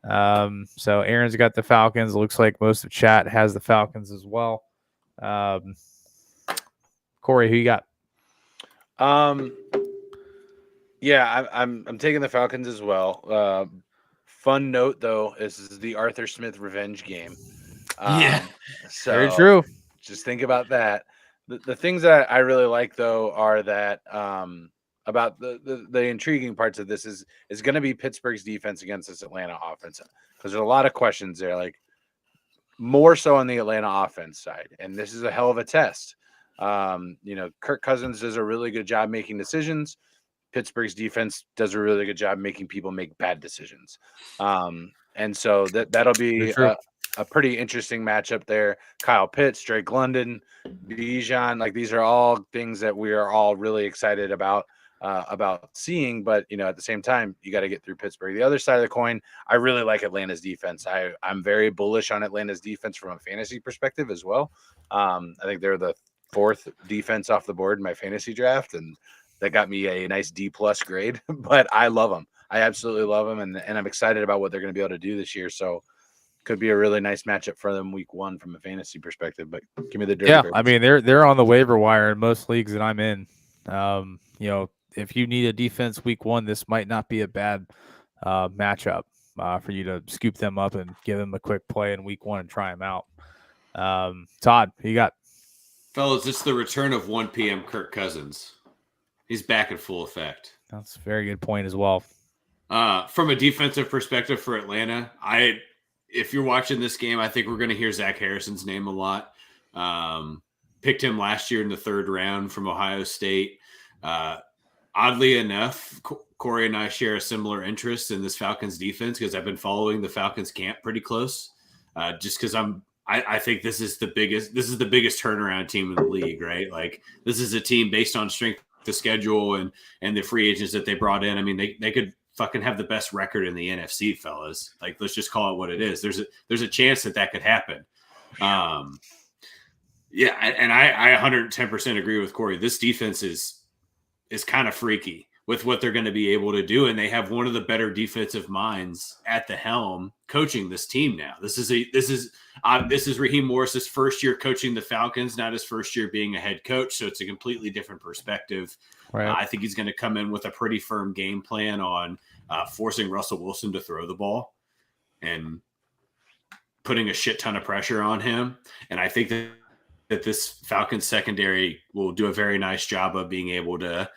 So Aaron's got the Falcons. It looks like most of chat has the Falcons as well. Corey, who you got? Yeah, I'm taking the Falcons as well. Fun note though, this is the Arthur Smith revenge game. So Very true. just think about that. The things that I really like though are that about the intriguing parts of this is going to be Pittsburgh's defense against this Atlanta offense, because there's a lot of questions there, like more so on the Atlanta offense side, and this is a hell of a test. Kirk Cousins does a really good job making decisions. Pittsburgh's defense does a really good job making people make bad decisions. And so that'll be a pretty interesting matchup there. Kyle Pitts, Drake London, Bijan, like these are all things that we are all really excited about seeing. But, at the same time, you got to get through Pittsburgh. The other side of the coin, I really like Atlanta's defense. I'm very bullish on Atlanta's defense from a fantasy perspective as well. I think they're the 4th defense off the board in my fantasy draft, and that got me a nice D+ grade, but I love them. I absolutely love them. And I'm excited about what they're going to be able to do this year. So could be a really nice matchup for them week 1 from a fantasy perspective, but give me the dirty birds. I mean, they're on the waiver wire in most leagues that I'm in. If you need a defense week 1, this might not be a bad matchup for you to scoop them up and give them a quick play in week 1 and try them out. Todd, who you got? Fellas, it's the return of 1 p.m. Kirk Cousins. He's back in full effect. That's a very good point as well. From a defensive perspective for Atlanta, if you're watching this game, I think we're going to hear Zach Harrison's name a lot. Picked him last year in the 3rd round from Ohio State. Oddly enough, Corey and I share a similar interest in this Falcons defense because I've been following the Falcons camp pretty close. Just because I think this is the biggest turnaround team in the league, right? Like this is a team based on strength of schedule and the free agents that they brought in. I mean, they could fucking have the best record in the NFC, fellas. Like, let's just call it what it is. There's a chance that could happen. Yeah, and I 110% agree with Corey. This defense is kind of freaky with what they're going to be able to do, and they have one of the better defensive minds at the helm coaching this team now. This is Raheem Morris's first year coaching the Falcons, not his first year being a head coach, so it's a completely different perspective. Right. I think he's going to come in with a pretty firm game plan on forcing Russell Wilson to throw the ball and putting a shit ton of pressure on him. And I think that this Falcons secondary will do a very nice job of being able to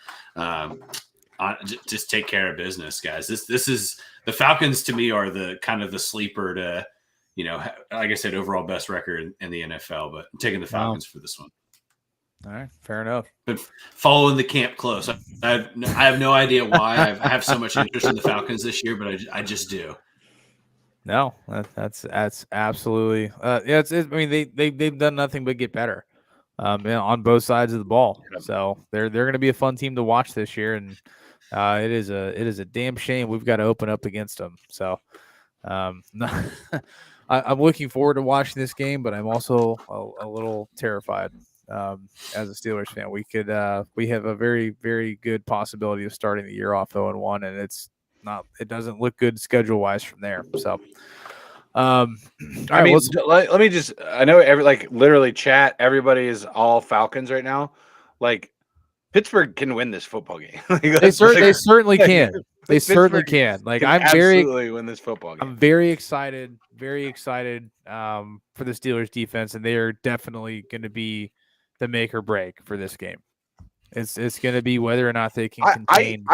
just take care of business, guys. This is the Falcons to me are the kind of the sleeper to, like I said, overall best record in the NFL, but I'm taking the Falcons for this one. All right, fair enough. Been following the camp close. I have no idea why I have so much interest in the Falcons this year, but I just do. No, that's absolutely. I mean, they've done nothing but get better, on both sides of the ball. So they're going to be a fun team to watch this year, and it is a damn shame we've got to open up against them. So, I'm looking forward to watching this game, but I'm also a little terrified. As a Steelers fan, we have a very, very good possibility of starting the year off 0-1, and it doesn't look good schedule wise from there. So, let me just, I know literally chat, everybody is all Falcons right now. Like Pittsburgh can win this football game. They certainly can. They certainly can. Like absolutely win this football game. I'm very excited for the Steelers defense, and they are definitely going to be the make or break for this game. It's going to be whether or not they can contain.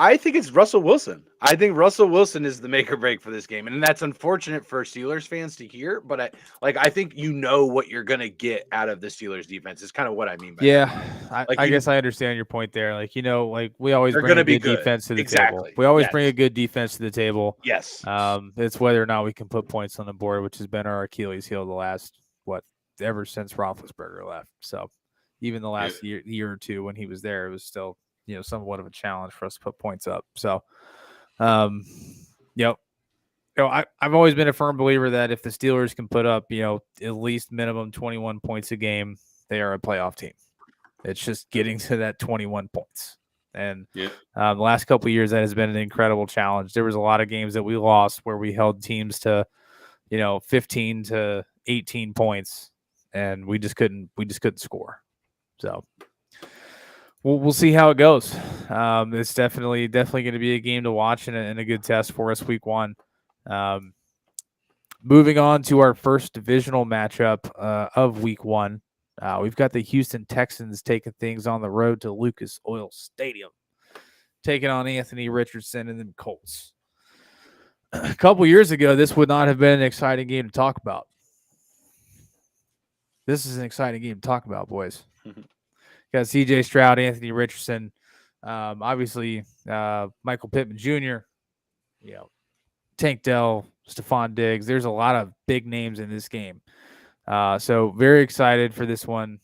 I think it's Russell Wilson. I think Russell Wilson is the make or break for this game, and that's unfortunate for Steelers fans to hear. But I think what you're gonna get out of the Steelers defense is kind of what I mean by Yeah, that. I guess I understand your point there. Like, like we always They're bring gonna a be good good. defense to the Exactly. table. We always Yes. bring a good defense to the table. Yes. It's whether or not we can put points on the board, which has been our Achilles heel the last ever since Roethlisberger left. So even the last year or two when he was there, it was still somewhat of a challenge for us to put points up. So, I've always been a firm believer that if the Steelers can put up at least minimum 21 points a game, they are a playoff team. It's just getting to that 21 points. And the last couple of years, that has been an incredible challenge. There was a lot of games that we lost where we held teams to, 15 to 18 points, and we just couldn't score. So we'll see how it goes. It's definitely going to be a game to watch and a good test for us week 1. Moving on to our first divisional matchup of week 1. We've got the Houston Texans taking things on the road to Lucas Oil Stadium, taking on Anthony Richardson and the Colts. A couple years ago, this would not have been an exciting game to talk about. This is an exciting game to talk about, boys. Got C.J. Stroud, Anthony Richardson, obviously Michael Pittman Jr., Tank Dell, Stephon Diggs. There's a lot of big names in this game. So very excited for this one.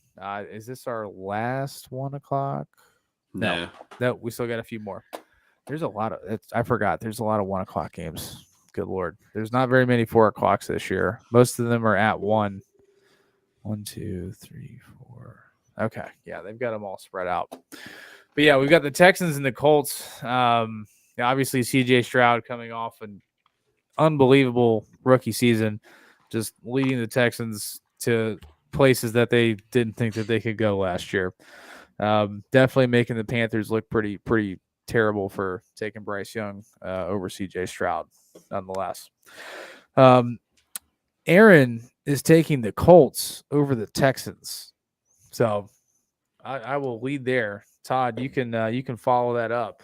Is this our last 1 o'clock? No, we still got a few more. There's a lot of I forgot. There's a lot of 1 o'clock games. Good Lord. There's not very many 4 o'clocks this year. Most of them are at 1. 1, 2, 3, 4. Okay. Yeah, they've got them all spread out. But yeah, we've got the Texans and the Colts. Obviously, CJ Stroud coming off an unbelievable rookie season, just leading the Texans to places that they didn't think that they could go last year. Definitely making the Panthers look pretty terrible for taking Bryce Young over CJ Stroud, nonetheless. Aaron is taking the Colts over the Texans. So I will lead there. Todd, you can follow that up.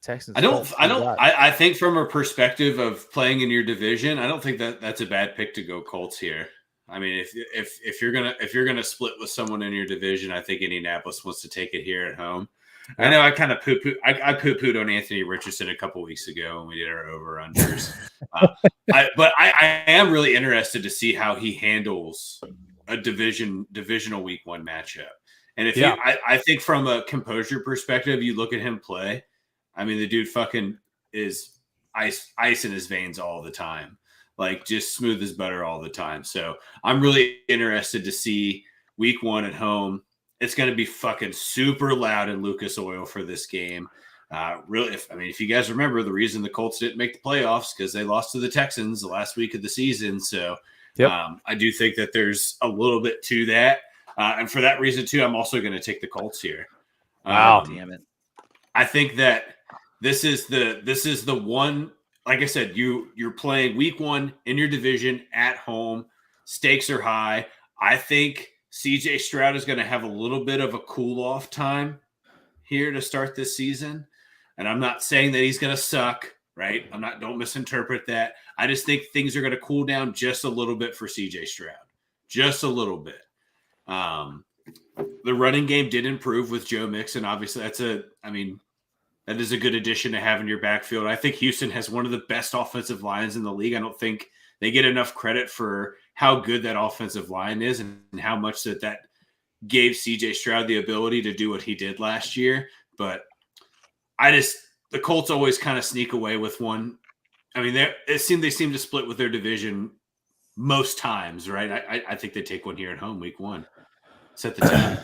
Texans. I think from a perspective of playing in your division, I don't think that's a bad pick to go Colts here. I mean, if you're gonna split with someone in your division, I think Indianapolis wants to take it here at home. I know I kind of poo-pooed on Anthony Richardson a couple weeks ago when we did our over-unders. But I am really interested to see how he handles a divisional week 1 matchup. And I think from a composure perspective, you look at him play. I mean, the dude fucking is ice in his veins all the time, like just smooth as butter all the time. So I'm really interested to see week 1 at home. It's going to be fucking super loud in Lucas Oil for this game. Really, if you guys remember, the reason the Colts didn't make the playoffs because they lost to the Texans the last week of the season. So I do think that there's a little bit to that. And for that reason, too, I'm also going to take the Colts here. Wow. Damn it. I think that this is the one, like I said, you're playing week 1 in your division at home. Stakes are high. I think CJ Stroud is going to have a little bit of a cool off time here to start this season. And I'm not saying that he's going to suck, right? Don't misinterpret that. I just think things are going to cool down just a little bit for CJ Stroud, just a little bit. The running game did improve with Joe Mixon. Obviously that is a good addition to have in your backfield. I think Houston has one of the best offensive lines in the league. I don't think they get enough credit for how good that offensive line is and how much that gave CJ Stroud the ability to do what he did last year. But the Colts always kind of sneak away with one. I mean, they seem to split with their division most times, right? I think they take one here at home week 1. Set the tone.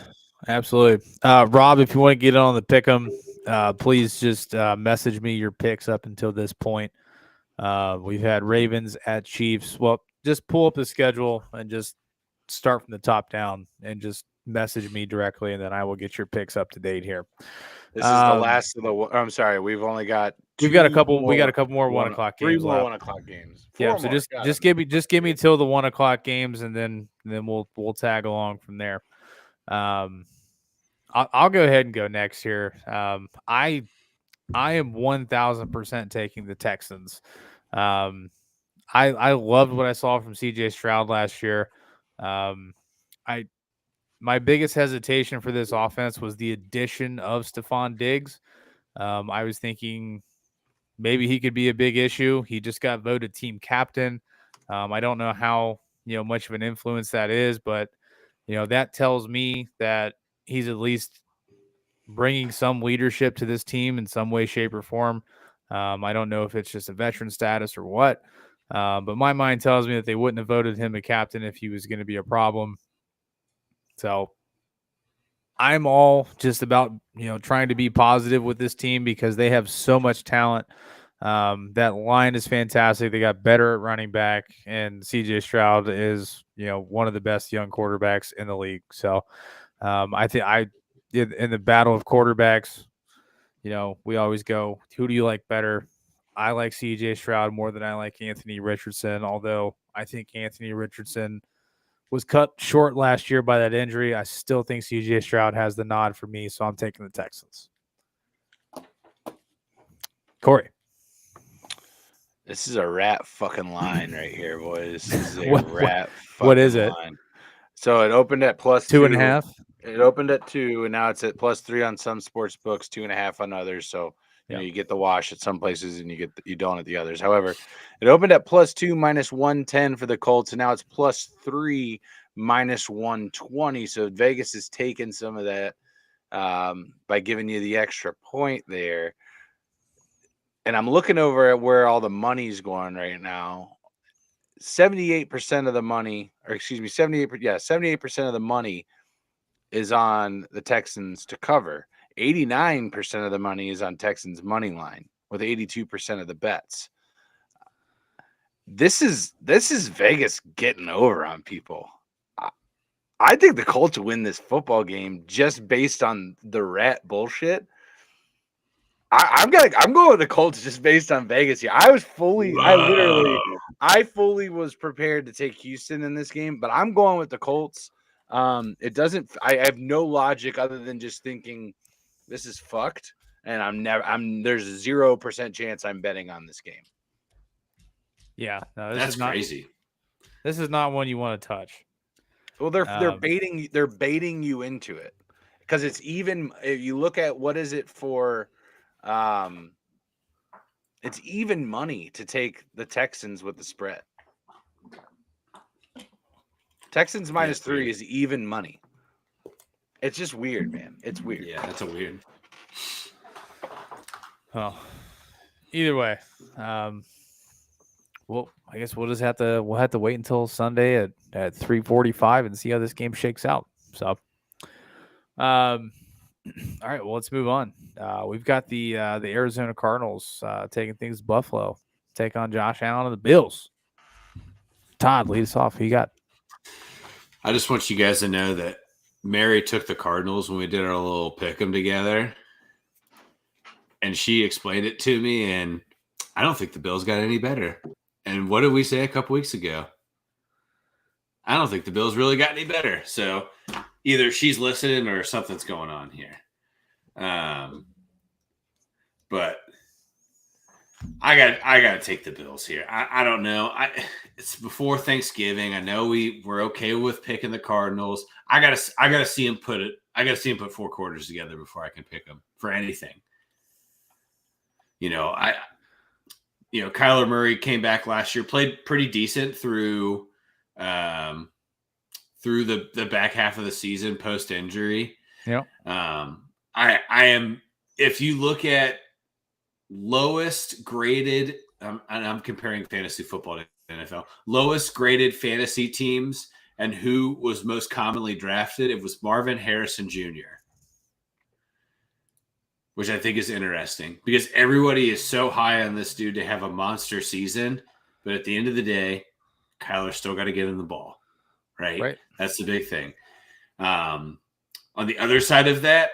Absolutely. Rob, if you want to get on the pick'em, please just message me your picks up until this point. We've had Ravens at Chiefs. Well, just pull up the schedule and just start from the top down and just message me directly, and then I will get your picks up to date here. This is the last of the. I'm sorry, we've only got. We got a couple more 1 o'clock games. 3 more left. 1 o'clock games. Yeah, so just give me until the 1 o'clock games, and then we'll tag along from there. I'll go ahead and go next here. I am 1000% taking the Texans. I loved what I saw from C.J. Stroud last year. I My biggest hesitation for this offense was the addition of Stephon Diggs. I was thinking maybe he could be a big issue. He just got voted team captain. I don't know how much of an influence that is, but that tells me that he's at least bringing some leadership to this team in some way, shape, or form. I don't know if it's just a veteran status or what, but my mind tells me that they wouldn't have voted him a captain if he was going to be a problem. So I'm all just about, trying to be positive with this team because they have so much talent. That line is fantastic. They got better at running back, and CJ Stroud is, one of the best young quarterbacks in the league. So I think in the battle of quarterbacks, we always go, who do you like better? I like CJ Stroud more than I like Anthony Richardson, although I think Anthony Richardson was cut short last year by that injury. I still think CJ Stroud has the nod for me, so I'm taking the Texans. Corey. This is a rat fucking line right here, boys. This is a rat fucking what is it? line. So it opened at plus 2.5. It opened at 2, and now it's at plus 3 on some sports books, 2.5 on others. So you get the wash at some places, and you don't at the others. However, it opened at plus 2 minus 110 for the Colts, and now it's plus 3 minus 120. So Vegas is taking some of that by giving you the extra point there. And I'm looking over at where all the money's going right now. 78% of the money, or excuse me, 78% of the money is on the Texans to cover. 89% of the money is on Texans money line with 82% of the bets. This is Vegas getting over on people. I think the Colts win this football game just based on the rat bullshit. I'm going with the Colts just based on Vegas here. I fully was prepared to take Houston in this game, but I'm going with the Colts. I have no logic other than just thinking this is fucked, and there's 0% chance I'm betting on this game. Yeah, no, that's crazy. This is not one you want to touch. Well, they're baiting you into it because it's even. If you look at what is it for. It's even money to take the Texans with the spread. Texans minus 3 is even money. It's just weird, man. It's weird. Yeah, that's a weird. Well, either way, well, I guess we'll have to wait until Sunday at 3:45 and see how this game shakes out. So, all right, well, let's move on. We've got the Arizona Cardinals taking things to Buffalo, take on Josh Allen and the Bills. Todd, lead us off. Who you got? I just want you guys to know that Mary took the Cardinals when we did our little pick'em together, and she explained it to me, and I don't think the Bills got any better. And what did we say a couple weeks ago? I don't think the Bills really got any better. So either she's listening or something's going on here. But I got to take the Bills here. I don't know. It's before Thanksgiving. I know we're okay with picking the Cardinals. I gotta see him put 4 quarters together before I can pick them for anything. Kyler Murray came back last year, played pretty decent through the back half of the season post injury. Yeah. I am. If you look at lowest graded, and I'm comparing fantasy football to NFL, lowest graded fantasy teams and who was most commonly drafted, it was Marvin Harrison Jr., which I think is interesting because everybody is so high on this dude to have a monster season. But at the end of the day, Kyler's still got to get him the ball, right? That's the big thing. On the other side of that,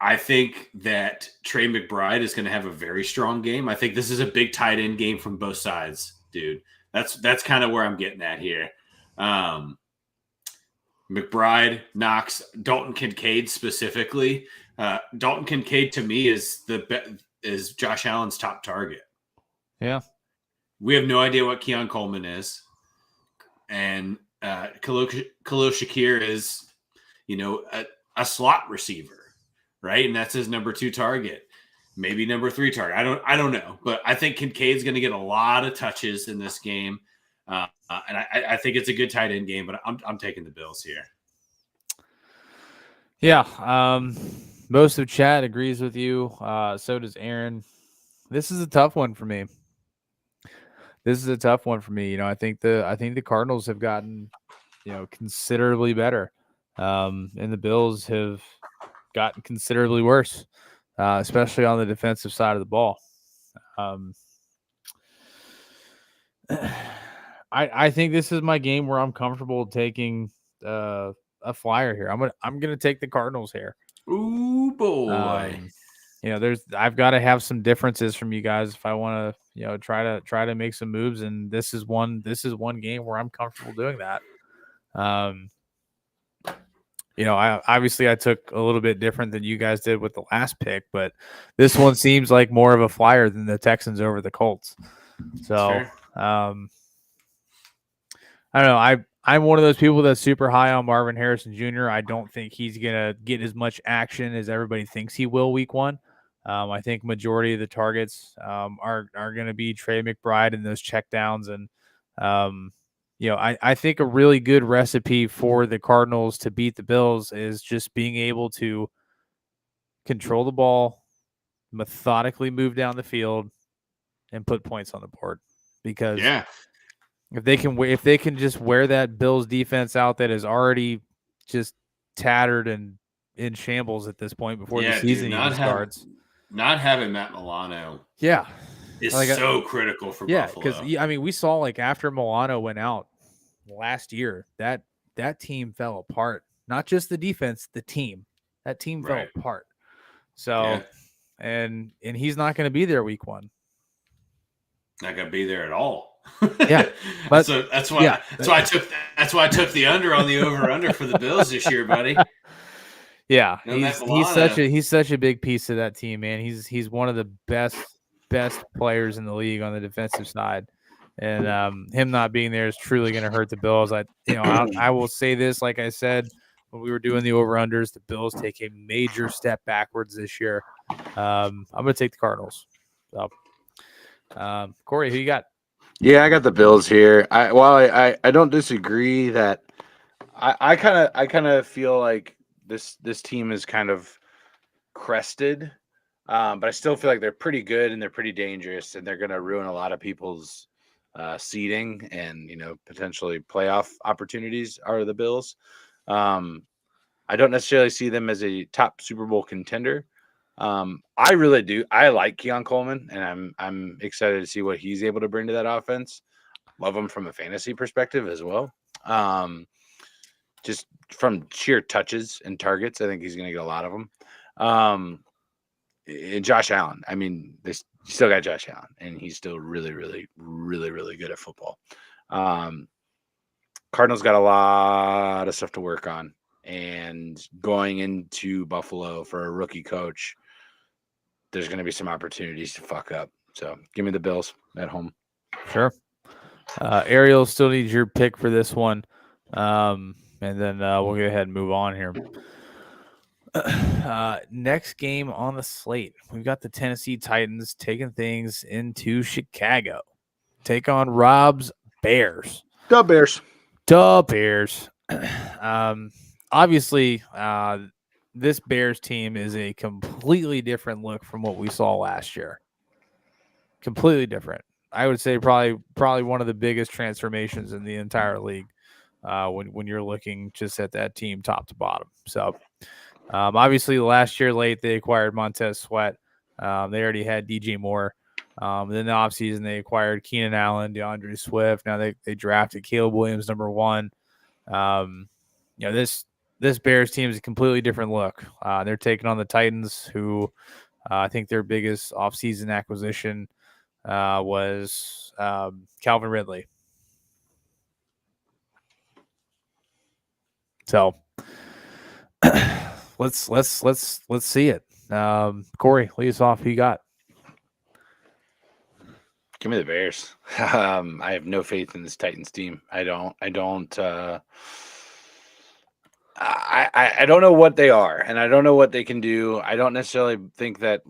I think that Trey McBride is going to have a very strong game. I think this is a big tight end game from both sides, dude. That's kind of where I'm getting at here. McBride, Knox, Dalton Kincaid specifically. Dalton Kincaid to me is Josh Allen's top target. Yeah. We have no idea what Keon Coleman is. And Khalil Shakir is, a slot receiver, right? And that's his number 2 target, maybe number 3 target. I don't know, but I think Kincaid's going to get a lot of touches in this game, and I think it's a good tight end game. But I'm taking the Bills here. Yeah, most of chat agrees with you. So does Aaron. This is a tough one for me. I think the Cardinals have gotten, considerably better, and the Bills have gotten considerably worse, especially on the defensive side of the ball. I think this is my game where I'm comfortable taking a flyer here. I'm gonna take the Cardinals here. Ooh boy. I've got to have some differences from you guys if I want to, try to make some moves. And this is one game where I'm comfortable doing that. I took a little bit different than you guys did with the last pick, but this one seems like more of a flyer than the Texans over the Colts. So, I don't know. I'm one of those people that's super high on Marvin Harrison Jr. I don't think he's going to get as much action as everybody thinks he will week 1. I think majority of the targets are going to be Trey McBride and those checkdowns. And, I think a really good recipe for the Cardinals to beat the Bills is just being able to control the ball, methodically move down the field, and put points on the board. Because if they can just wear that Bills defense out that is already just tattered and in shambles at this point before the season even starts. Not having Matt Milano is so critical for Buffalo. Because we saw after Milano went out last year, that team fell apart. Not just the defense, the team. That team fell apart. So and he's not going to be there week 1. Not going to be there at all. Yeah, but that's why I took the under on the over/under for the Bills this year, buddy. Yeah, he's such a big piece of that team, man. He's one of the best players in the league on the defensive side, and him not being there is truly going to hurt the Bills. I will say this, like I said when we were doing the over/unders, the Bills take a major step backwards this year. I'm going to take the Cardinals. So, Corey, who you got? Yeah, I got the Bills here. I don't disagree that I kind of feel like this team is kind of crested, but I still feel like they're pretty good and they're pretty dangerous, and they're going to ruin a lot of people's seeding and potentially playoff opportunities are the Bills. I don't necessarily see them as a top Super Bowl contender. I really do. I like Keon Coleman, and I'm excited to see what he's able to bring to that offense. Love him from a fantasy perspective as well. Just from sheer touches and targets, I think he's going to get a lot of them. And Josh Allen, they still got Josh Allen, and he's still really, really, really, really good at football. Cardinals got a lot of stuff to work on, and going into Buffalo for a rookie coach, there's going to be some opportunities to fuck up. So give me the Bills at home. Sure. Ariel still needs your pick for this one. And then we'll go ahead and move on here. Next game on the slate, we've got the Tennessee Titans taking things into Chicago. Take on Rob's Bears. The Bears. Obviously, this Bears team is a completely different look from what we saw last year. Completely different. I would say probably one of the biggest transformations in the entire league when you're looking just at that team top to bottom. So obviously last year late they acquired Montez Sweat. They already had DJ Moore. Then the offseason they acquired Keenan Allen, DeAndre Swift. Now they drafted Caleb Williams #1. This Bears team is a completely different look. They're taking on the Titans, who I think their biggest offseason acquisition was Calvin Ridley. So let's see it. Corey, lead us off. Who you got? Give me the Bears. I have no faith in this Titans team. I don't know what they are, and I don't know what they can do. I don't necessarily think that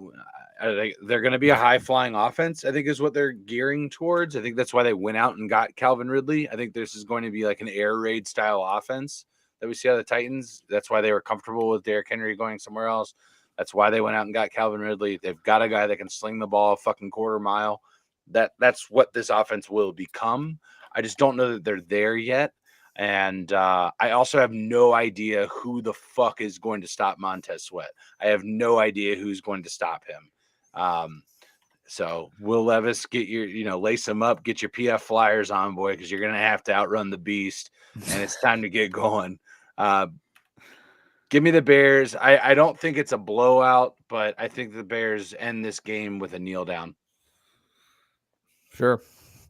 they're going to be a high-flying offense, I think is what they're gearing towards. I think that's why they went out and got Calvin Ridley. I think this is going to be like an air raid style offense that we see out of the Titans. That's why they were comfortable with Derrick Henry going somewhere else. That's why they went out and got Calvin Ridley. They've got a guy that can sling the ball a fucking quarter mile. That's what this offense will become. I just don't know that they're there yet. And I also have no idea who the fuck is going to stop Montez Sweat. I have no idea who's going to stop him. So Will Levis, get your, lace him up, get your PF Flyers on, boy, because you're going to have to outrun the beast, and it's time to get going. Give me the Bears. I don't think it's a blowout, but I think the Bears end this game with a kneel down. Sure.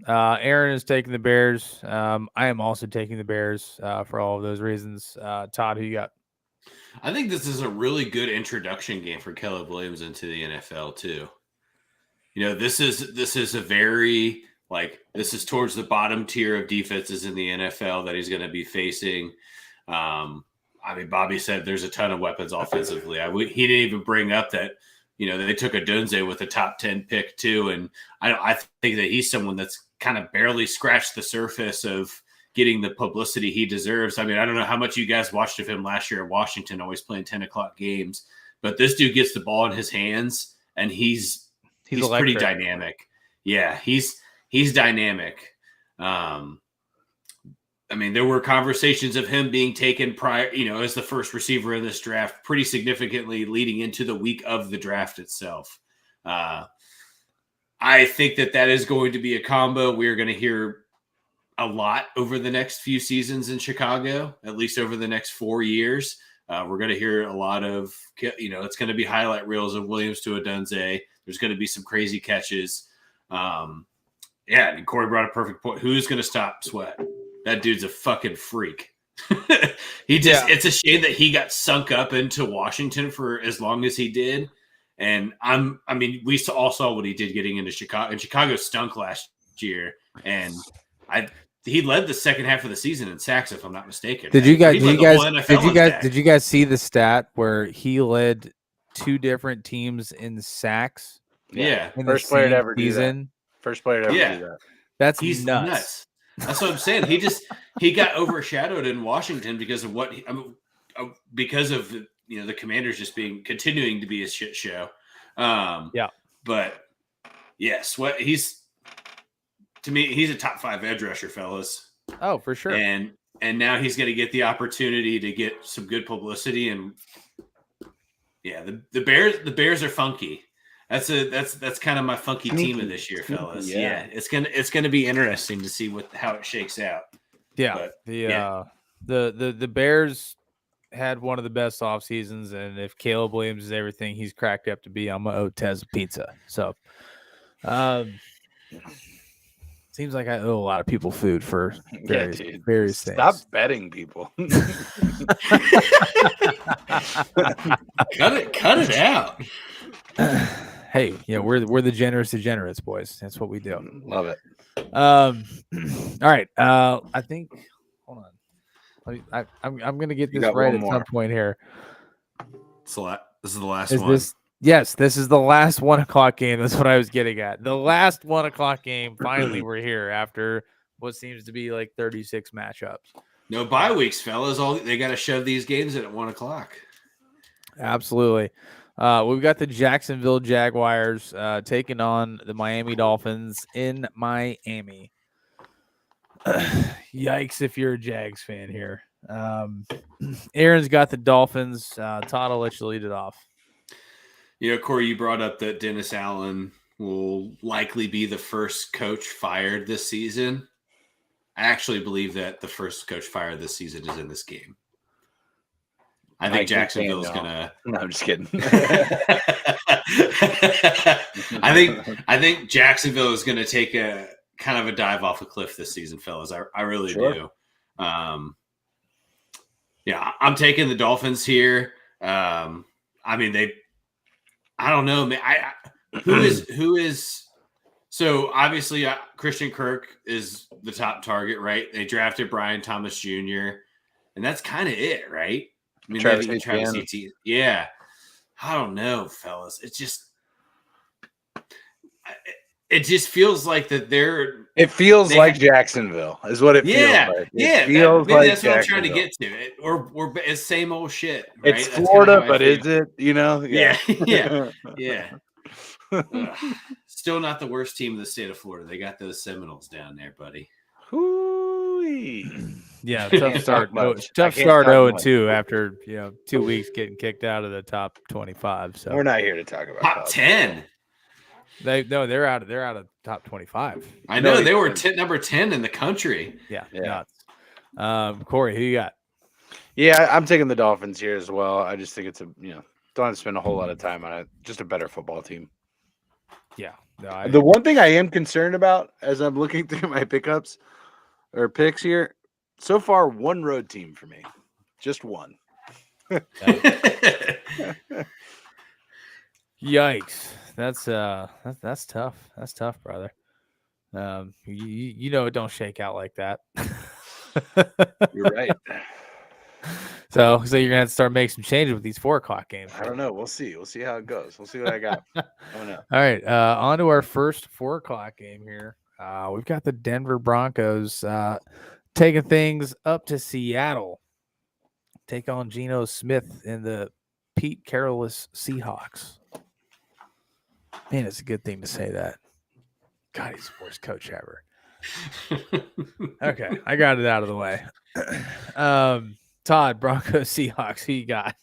Aaron is taking the Bears. I am also taking the Bears for all of those reasons. Todd, who you got? I think this is a really good introduction game for Caleb Williams into the NFL too. This is a very this is towards the bottom tier of defenses in the NFL that he's going to be facing. Bobby said there's a ton of weapons offensively. He didn't even bring up that. They took a Dunze with a top 10 pick too. And I think that he's someone that's kind of barely scratched the surface of getting the publicity he deserves. I don't know how much you guys watched of him last year in Washington, always playing 10 o'clock games, but this dude gets the ball in his hands and he's pretty dynamic. Yeah, he's dynamic. There were conversations of him being taken prior, as the first receiver in this draft pretty significantly leading into the week of the draft itself. I think that is going to be a combo we're going to hear a lot over the next few seasons in Chicago, at least over the next 4 years. We're going to hear a lot of, it's going to be highlight reels of Williams to a Dunze. There's going to be some crazy catches. And Corey brought a perfect point. Who's going to stop Sweat? That dude's a fucking freak. It's a shame that he got sunk up into Washington for as long as he did. And we all saw what he did getting into Chicago, and Chicago stunk last year. And he led the second half of the season in sacks, if I'm not mistaken. Did you guys see the stat where he led two different teams in sacks? Yeah. First player to ever do that. First player to ever do that. He's nuts. That's what I'm saying. He got overshadowed in Washington because of because of the Commanders just continuing to be a shit show. But Sweat. To me, he's a top 5 edge rusher, fellas. Oh, for sure. And now he's going to get the opportunity to get some good publicity. And the Bears are funky. That's kind of my funky team of this year, fellas. Yeah. It's gonna be interesting to see how it shakes out. Yeah, but, the Bears had one of the best off seasons, and if Caleb Williams is everything he's cracked up to be, I'm gonna owe Tez a pizza. So, seems like I owe a lot of people food for various things. Stop betting people. Cut it out. Hey, we're the generous degenerates, boys. That's what we do. Love it. All right. I think. Hold on. I'm gonna get this right at some point here. So this is the last one. Yes, this is the last 1 o'clock game. That's what I was getting at. The last 1 o'clock game. Finally, we're here after what seems to be like 36 matchups. No bye weeks, fellas. They got to shove these games in at 1 o'clock. Absolutely. We've got the Jacksonville Jaguars taking on the Miami Dolphins in Miami. Yikes if you're a Jags fan here. Aaron's got the Dolphins. Todd, I'll let you lead it off. Corey, you brought up that Dennis Allen will likely be the first coach fired this season. I actually believe that the first coach fired this season is in this game. I think Jacksonville is gonna. No, I'm just kidding. I think Jacksonville is gonna take a kind of a dive off a cliff this season, fellas. I really do. Yeah, I'm taking the Dolphins here. I mean, I don't know, man. Who is so obviously Christian Kirk is the top target, right? They drafted Brian Thomas Jr. and that's kind of it, right? I mean, Travis Travis Etienne. Etienne. Yeah, I don't know, fellas. It just feels like that It feels like Jacksonville is what it feels like. It feels maybe like that's what I'm trying to Jacksonville. get to. Or it's same old shit, right? It's That's Florida, how I but feel. is it? You know? Yeah. Ugh. Still not the worst team in the state of Florida. They got those Seminoles down there, buddy. Hoo-wee. Yeah, I tough can't start. talk much. I Tough can't start talk 0-2 after 2 weeks getting kicked out of the top 25. So We're not here to talk about Top college 10. they're out of top 25. I know No, they were number 10 in the country. Yeah. Yeah. Nuts. Corey, who you got? Yeah, I'm taking the Dolphins here as well. I just think it's don't have to spend a whole lot of time on it. Just a better football team. Yeah. No, The one thing I am concerned about as I'm looking through my picks here, so far one road team for me, just one. Yikes. That's tough. That's tough, brother. It don't shake out like that. You're right. So you're gonna have to start making some changes with these 4:00 games. I don't know. We'll see. We'll see how it goes. We'll see what I got. I don't know. All right. On to our first 4:00 game here. We've got the Denver Broncos taking things up to Seattle. Take on Geno Smith and the Pete Carroll-less Seahawks. Man, it's a good thing to say that. God, he's the worst coach ever. Okay, I got it out of the way. Todd, Broncos, Seahawks, who you got?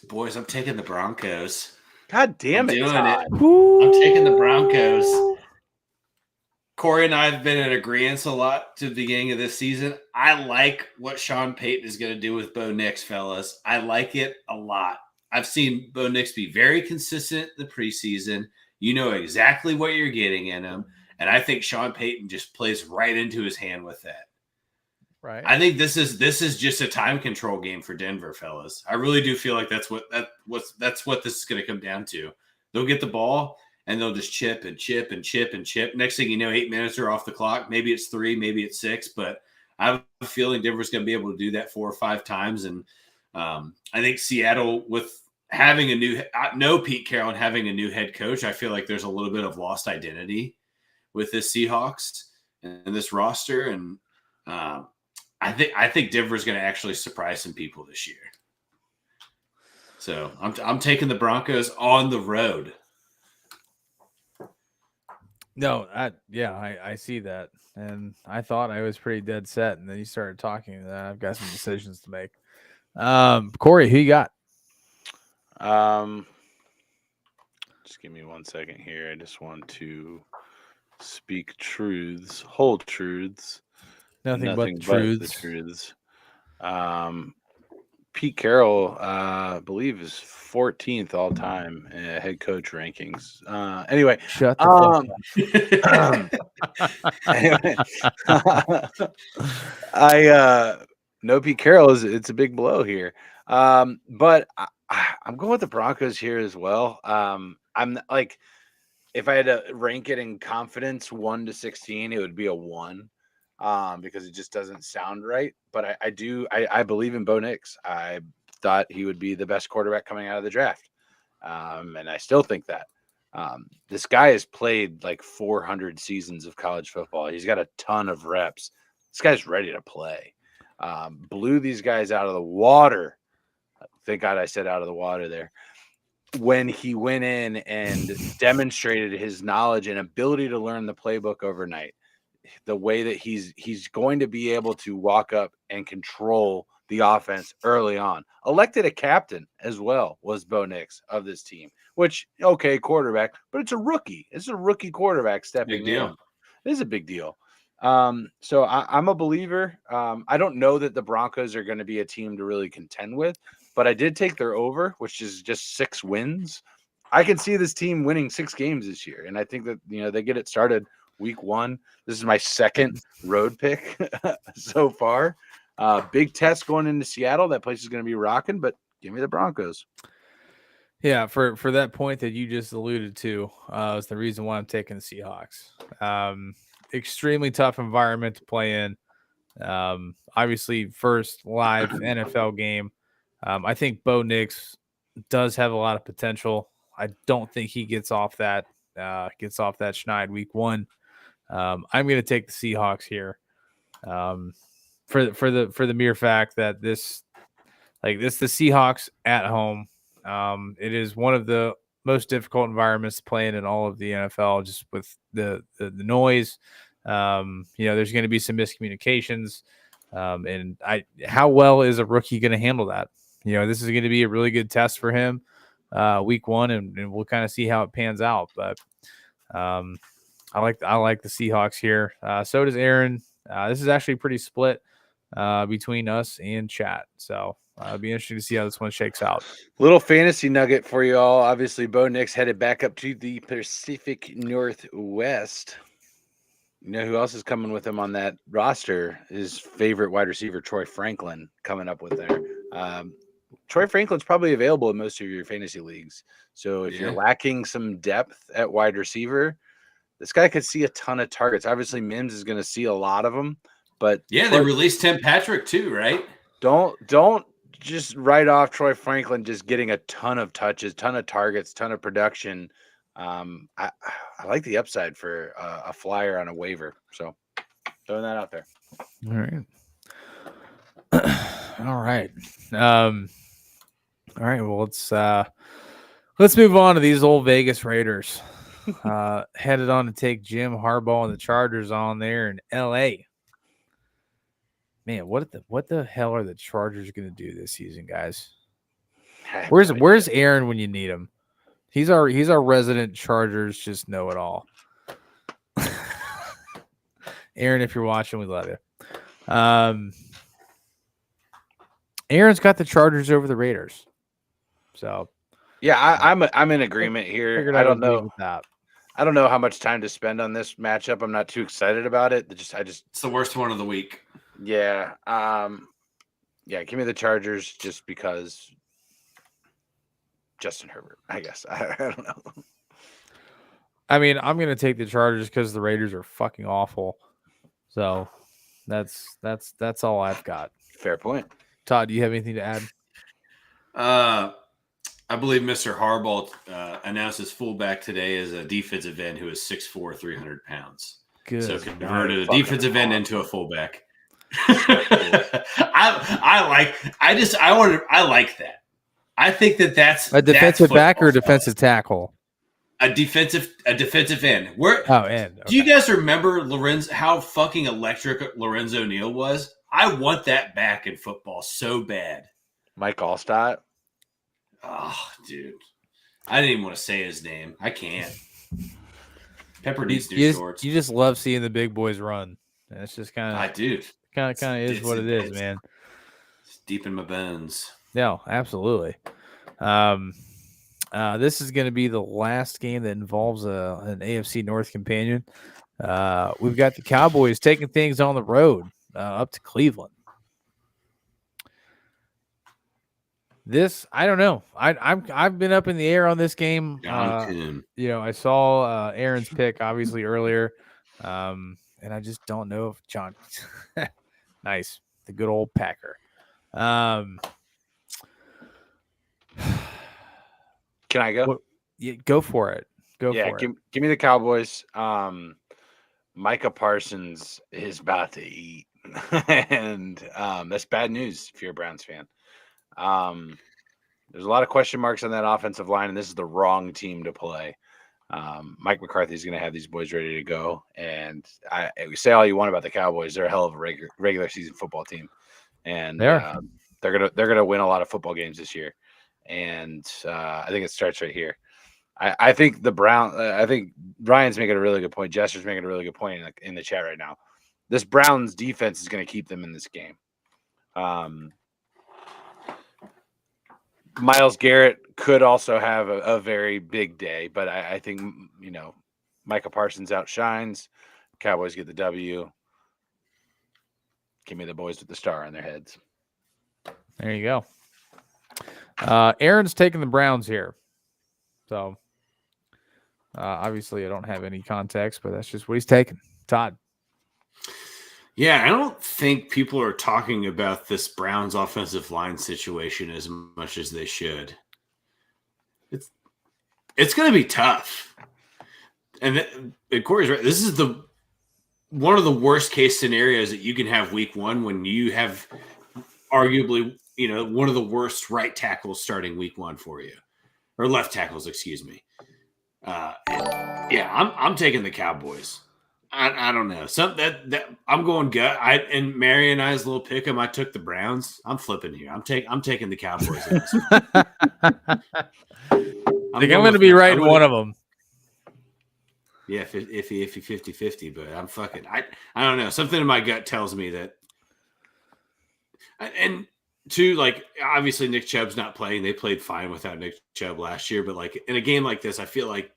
Boys, I'm taking the Broncos. God damn it, Todd. I'm taking the Broncos. Corey and I have been in agreement a lot to the beginning of this season. I like what Sean Payton is going to do with Bo Nix, fellas. I like it a lot. I've seen Bo Nix be very consistent in the preseason. You know exactly what you're getting in him. And I think Sean Payton just plays right into his hand with that. Right. I think this is just a time control game for Denver, fellas. I really do feel like that's what this is going to come down to. They'll get the ball and they'll just chip and chip and chip and chip. Next thing you know, 8 minutes are off the clock. Maybe it's 3, maybe it's 6, but I have a feeling Denver's going to be able to do that 4 or 5 times. And I think Seattle, with having Pete Carroll and having a new head coach, I feel like there's a little bit of lost identity with this Seahawks and this roster. And I think Denver's going to actually surprise some people this year. So I'm taking the Broncos on the road. No, I see that, and I thought I was pretty dead set, and then you started talking, and I've got some decisions to make. Corey, who you got? Just give me 1 second here. I just want to speak truths, whole truths. Nothing but the truths. Pete Carroll, I believe, is 14th all time in head coach rankings. Anyway, shut the I know Pete Carroll it's a big blow here. But I'm going with the Broncos here as well. I'm like, if I had to rank it in confidence 1 to 16, it would be a 1. Because it just doesn't sound right. But I believe in Bo Nix. I thought he would be the best quarterback coming out of the draft. And I still think that. This guy has played like 400 seasons of college football. He's got a ton of reps. This guy's ready to play. Blew these guys out of the water. Thank God I said out of the water there. When he went in and demonstrated his knowledge and ability to learn the playbook overnight. The way that he's going to be able to walk up and control the offense early on. Elected a captain as well was Bo Nix of this team, which, okay, quarterback, but it's a rookie. It's a rookie quarterback stepping in. It is a big deal. So I'm a believer. I don't know that the Broncos are going to be a team to really contend with, but I did take their over, which is just 6 wins. I can see this team winning 6 games this year, and I think that they get it started Week 1. This is my second road pick so far. Big test going into Seattle. That place is going to be rocking, but give me the Broncos. Yeah, for that point that you just alluded to, is the reason why I'm taking the Seahawks. Extremely tough environment to play in. Obviously, first live NFL game. I think Bo Nix does have a lot of potential. I don't think he gets off that schneid week one. I'm going to take the Seahawks here, for the mere fact that the Seahawks at home. It is one of the most difficult environments to play in all of the NFL, just with the noise. There's going to be some miscommunications. And how well is a rookie going to handle that? This is going to be a really good test for him, week one, and we'll kind of see how it pans out. But I like the Seahawks here. So does Aaron. This is actually pretty split between us and chat. So it'll be interesting to see how this one shakes out. Little fantasy nugget for you all. Obviously, Bo Nix headed back up to the Pacific Northwest. You know who else is coming with him on that roster? His favorite wide receiver, Troy Franklin, coming up with there. Troy Franklin's probably available in most of your fantasy leagues. So if you're lacking some depth at wide receiver, this guy could see a ton of targets. Obviously, Mims is going to see a lot of them. But yeah, they released Tim Patrick too, right? Don't just write off Troy Franklin just getting a ton of touches, ton of targets, ton of production. I like the upside for a flyer on a waiver. So throwing that out there. All right. All right. All right. Well, let's move on to these old Vegas Raiders. Headed on to take Jim Harbaugh and the Chargers on there in LA. Man, what the hell are the Chargers going to do this season, guys? Where's Aaron when you need him? He's our resident Chargers just know it all. Aaron, if you're watching, we love you. Aaron's got the Chargers over the Raiders. So yeah, I'm in agreement here. I don't know. I don't know how much time to spend on this matchup. I'm not too excited about it. It's the worst one of the week. Yeah. Give me the Chargers just because Justin Herbert, I guess. I don't know. I mean, I'm going to take the Chargers because the Raiders are fucking awful. So that's all I've got. Fair point. Todd, do you have anything to add? I believe Mr. Harbaugh announced his fullback today as a defensive end who is 6'4", 300 pounds. Good. So converted a defensive end into a fullback. I like that. I think that's a defensive back or a defensive tackle. A defensive end. End. Okay. Do you guys remember how fucking electric Lorenzo Neal was? I want that back in football so bad. Mike Allstott. Oh, dude. I didn't even want to say his name. I can't. Pepper needs new shorts. You just love seeing the big boys run. It's just kind of. I do. Kind of is what it is, man. It's deep in my bones. No, absolutely. This is going to be the last game that involves an AFC North companion. We've got the Cowboys taking things on the road up to Cleveland. This, I don't know. I've been up in the air on this game. I saw Aaron's pick obviously earlier, and I just don't know if John. Nice, the good old Packer. Can I go? Go for it. Give me the Cowboys. Micah Parsons is about to eat, and that's bad news if you're a Browns fan. There's a lot of question marks on that offensive line, and this is the wrong team to play. Mike McCarthy is going to have these boys ready to go, and say all you want about the Cowboys, they're a hell of a regular season football team, and they're gonna win a lot of football games this year. And I think it starts right here. I think I think Ryan's making a really good point. Jester's making a really good point in the chat right now. This Browns defense is going to keep them in this game. Myles Garrett could also have a very big day, but I think, Micah Parsons outshines. Cowboys get the W. Give me the boys with the star on their heads. There you go. Aaron's taking the Browns here. So, obviously, I don't have any context, but that's just what he's taking. Todd. Yeah, I don't think people are talking about this Browns offensive line situation as much as they should. It's going to be tough. And Corey's right. This is one of the worst case scenarios that you can have week one when you have arguably, one of the worst right tackles starting week one for you, or left tackles, excuse me. I'm taking the Cowboys. I don't know. That I'm going gut. And Mary and I's little pick 'em. I took the Browns. I'm flipping here. I'm taking the Cowboys. I'm going to be right in one of them. Yeah, if 50-50, but I'm fucking I don't know. Something in my gut tells me that. And two, like, obviously Nick Chubb's not playing. They played fine without Nick Chubb last year, but like in a game like this, I feel like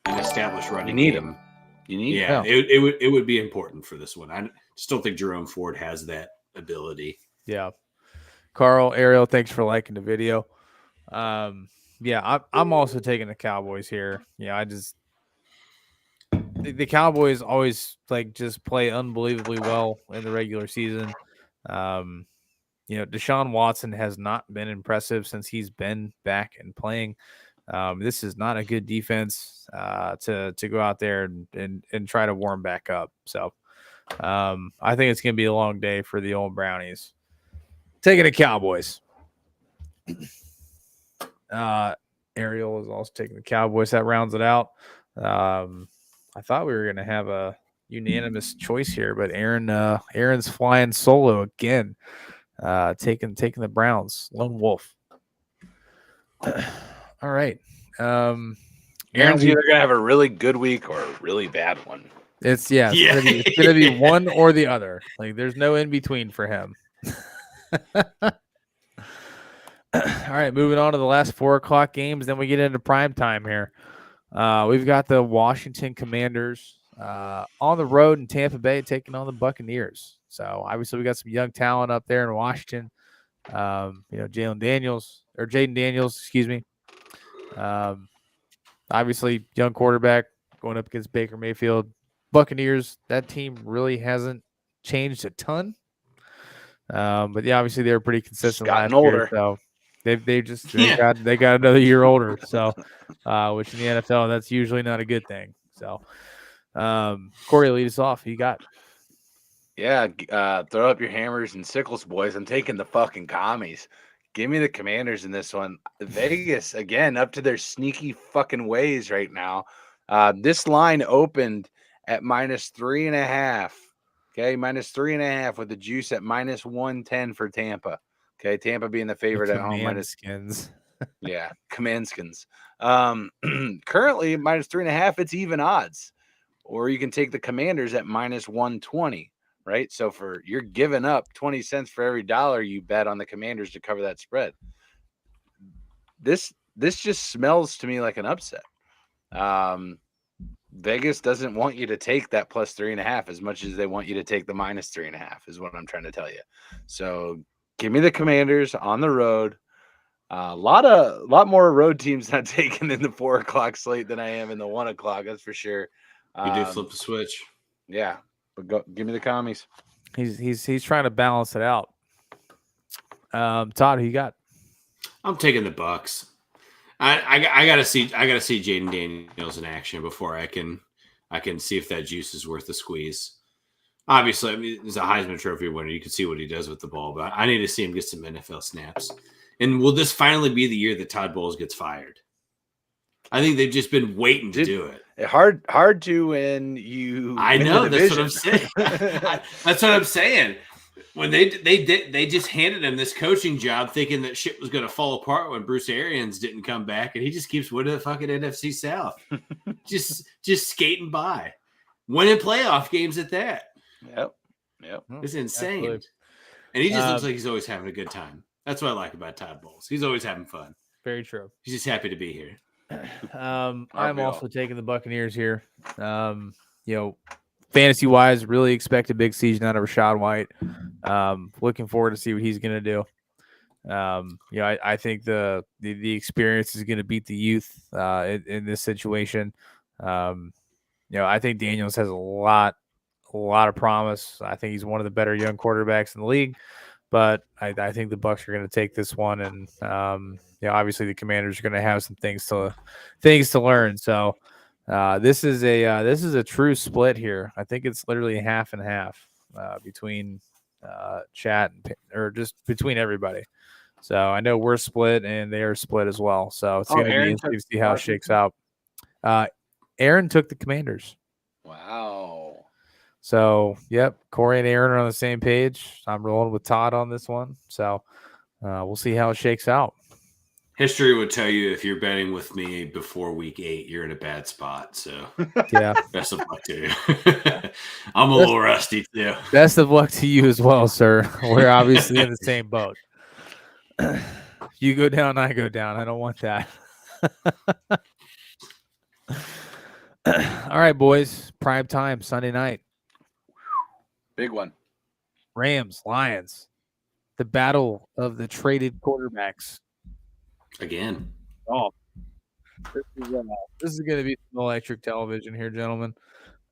an established running. You need him. You need him. It would be important for this one. I just don't think Jerome Ford has that ability. Yeah. Carl, Ariel, thanks for liking the video. I'm also taking the Cowboys here. Yeah, the Cowboys always just play unbelievably well in the regular season. Deshaun Watson has not been impressive since he's been back and playing. This is not a good defense to go out there and try to warm back up. So I think it's going to be a long day for the old Brownies. Taking the Cowboys. Ariel is also taking the Cowboys. That rounds it out. I thought we were going to have a unanimous choice here, but Aaron's flying solo again, taking the Browns. Lone Wolf. All right. Aaron's either going to have a really good week or a really bad one. It's going to be one or the other. Like, there's no in between for him. All right, moving on to the last 4 o'clock games. Then we get into prime time here. We've got the Washington Commanders on the road in Tampa Bay taking on the Buccaneers. So obviously we got some young talent up there in Washington. Jaden Daniels, excuse me. Obviously young quarterback going up against Baker Mayfield. Buccaneers, that team really hasn't changed a ton. But yeah, obviously they were pretty consistent last year. So they got another year older. So which in the NFL, that's usually not a good thing. So Corey, lead us off. Who you got? Yeah, throw up your hammers and sickles, boys. I'm taking the fucking commies. Give me the Commanders in this one. Vegas, again, up to their sneaky fucking ways right now. This line opened at -3.5. Okay, -3.5 with the juice at -110 for Tampa. Okay, Tampa being the favorite at home. Skins. Yeah, Commandskins. Currently -3.5, it's even odds. Or you can take the Commanders at -120, right? So you're giving up 20 cents for every dollar you bet on the Commanders to cover that spread. This just smells to me like an upset. Vegas doesn't want you to take that +3.5 as much as they want you to take the -3.5 is what I'm trying to tell you. So give me the Commanders on the road. A lot more road teams not taken in the 4 o'clock slate than I am in the 1 o'clock. That's for sure. You do flip the switch. Yeah, but give me the commies. He's trying to balance it out. Todd, who you got? I'm taking the Bucks. I gotta see Jaden Daniels in action before I can see if that juice is worth the squeeze. Obviously, I mean, he's a Heisman Trophy winner. You can see what he does with the ball, but I need to see him get some NFL snaps. And will this finally be the year that Todd Bowles gets fired? I think they've just been waiting to do it. Hard to when you. I know that's what I'm saying. That's what I'm saying. When they just handed him this coaching job, thinking that shit was going to fall apart when Bruce Arians didn't come back, and he just keeps winning the fucking NFC South, just skating by, winning playoff games at that. Yep. It's insane. Absolutely. And he just looks like he's always having a good time. That's what I like about Todd Bowles. He's always having fun. Very true. He's just happy to be here. I'm also taking the Buccaneers here. fantasy wise, really expect a big season out of Rashad White. Looking forward to see what he's going to do. I think the experience is going to beat the youth in this situation. I think Daniels has a lot of promise. I think he's one of the better young quarterbacks in the league, but I think the Bucs are going to take this one, and obviously the Commanders are going to have some things to learn. So this is a true split here. I think it's literally half and half between chat or just between everybody. So I know we're split and they are split as well. So it's going to be interesting to see how it shakes out. Aaron took the Commanders. Wow. So, yep, Corey and Aaron are on the same page. I'm rolling with Todd on this one. So we'll see how it shakes out. History would tell you if you're betting with me before week 8, you're in a bad spot. So, yeah, best of luck to you. I'm a little rusty too. Best of luck to you as well, sir. We're obviously in the same boat. You go down, I go down. I don't want that. All right, boys. Prime time, Sunday night. Big one. Rams, Lions. The battle of the traded quarterbacks. Again. Oh, this is going to be some electric television here, gentlemen.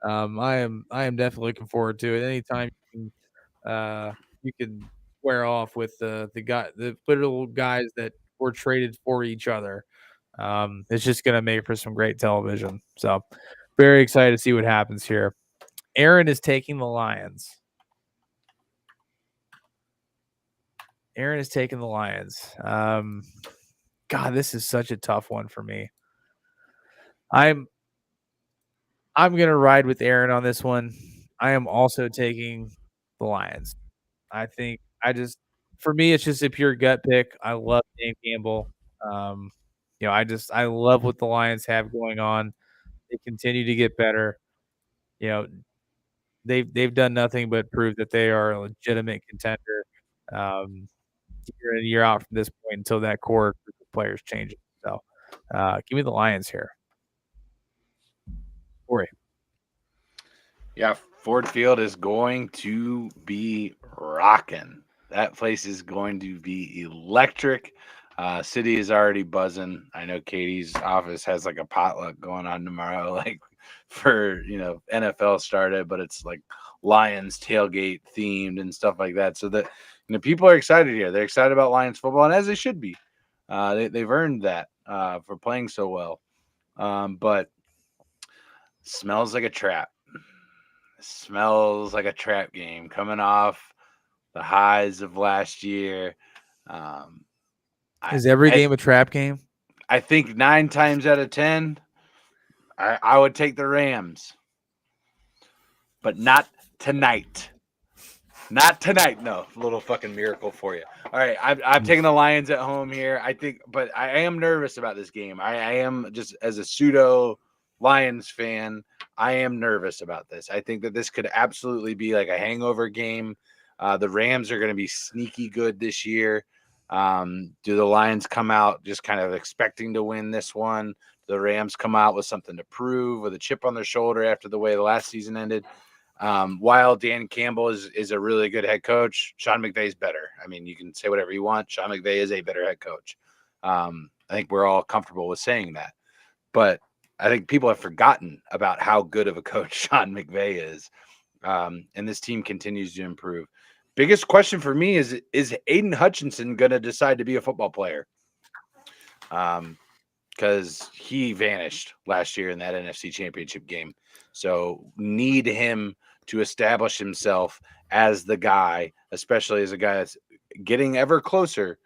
I am definitely looking forward to it. Anytime you can square off with the literal guys that were traded for each other. It's just going to make for some great television. So very excited to see what happens here. Aaron is taking the Lions. God, this is such a tough one for me. I'm going to ride with Aaron on this one. I am also taking the Lions. I think for me, it's just a pure gut pick. I love Dan Campbell. I love what the Lions have going on. They continue to get better. They've done nothing but prove that they are a legitimate contender year in, year out from this point until that core group of players changes. So give me the Lions here. Corey. Yeah, Ford Field is going to be rocking. That place is going to be electric. City is already buzzing. I know Katie's office has like a potluck going on tomorrow, like for NFL started, but it's like Lions tailgate themed and stuff like that. So that people are excited here. They're excited about Lions football, and as they should be. They've earned that for playing so well. But smells like a trap. Smells like a trap game coming off the highs of last year. Is every game a trap game? I think 9 times out of 10, I would take the Rams. But not tonight. Not tonight. No, little fucking miracle for you. All right, I'm taking the Lions at home here. But I am nervous about this game. I am just as a pseudo Lions fan, I am nervous about this. I think that this could absolutely be like a hangover game. The Rams are going to be sneaky good this year. Do the Lions come out just kind of expecting to win this one? Do the Rams come out with something to prove, with a chip on their shoulder after the way the last season ended? While Dan Campbell is a really good head coach, Sean McVay is better. I mean, you can say whatever you want. Sean McVay is a better head coach. I think we're all comfortable with saying that. But I think people have forgotten about how good of a coach Sean McVay is. And this team continues to improve. Biggest question for me is Aiden Hutchinson going to decide to be a football player? Because he vanished last year in that NFC Championship game. So need him to establish himself as the guy, especially as a guy that's getting ever closer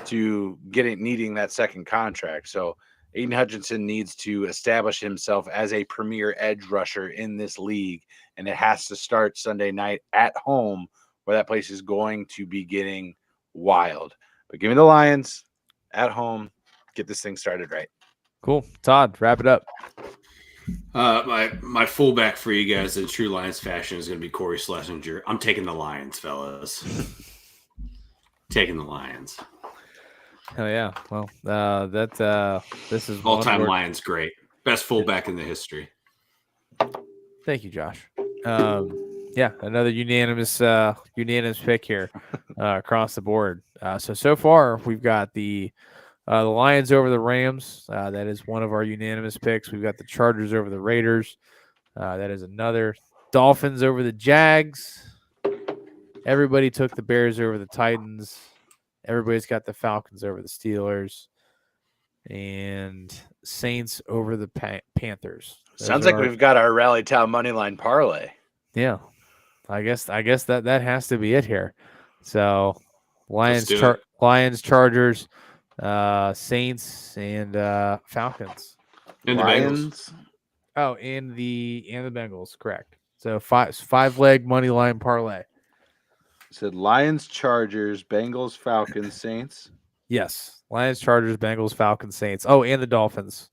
to needing that second contract. So Aiden Hutchinson needs to establish himself as a premier edge rusher in this league, and it has to start Sunday night at home, where that place is going to be getting wild. But give me the Lions at home. Get this thing started right. Cool. Todd, wrap it up. My fullback for you guys in true Lions fashion is going to be Corey Schlesinger. I'm taking the Lions, fellas. Taking the Lions. Hell yeah. Well, this is all-time Lions great. Best fullback in the history. Thank you, Josh. Yeah, another unanimous pick here across the board. So far we've got the Lions over the Rams. That is one of our unanimous picks. We've got the Chargers over the Raiders. That is another. Dolphins over the Jags. Everybody took the Bears over the Titans. Everybody's got the Falcons over the Steelers. And Saints over the Panthers. Sounds like we've got our Rally Town money line parlay. Yeah. I guess that has to be it here. So Lions, Chargers, Saints, and Falcons. And the Bengals. Oh, and the Bengals, correct. So five leg money line parlay. Said Lions, Chargers, Bengals, Falcons, Saints. Yes. Lions, Chargers, Bengals, Falcons, Saints. Oh, and the Dolphins.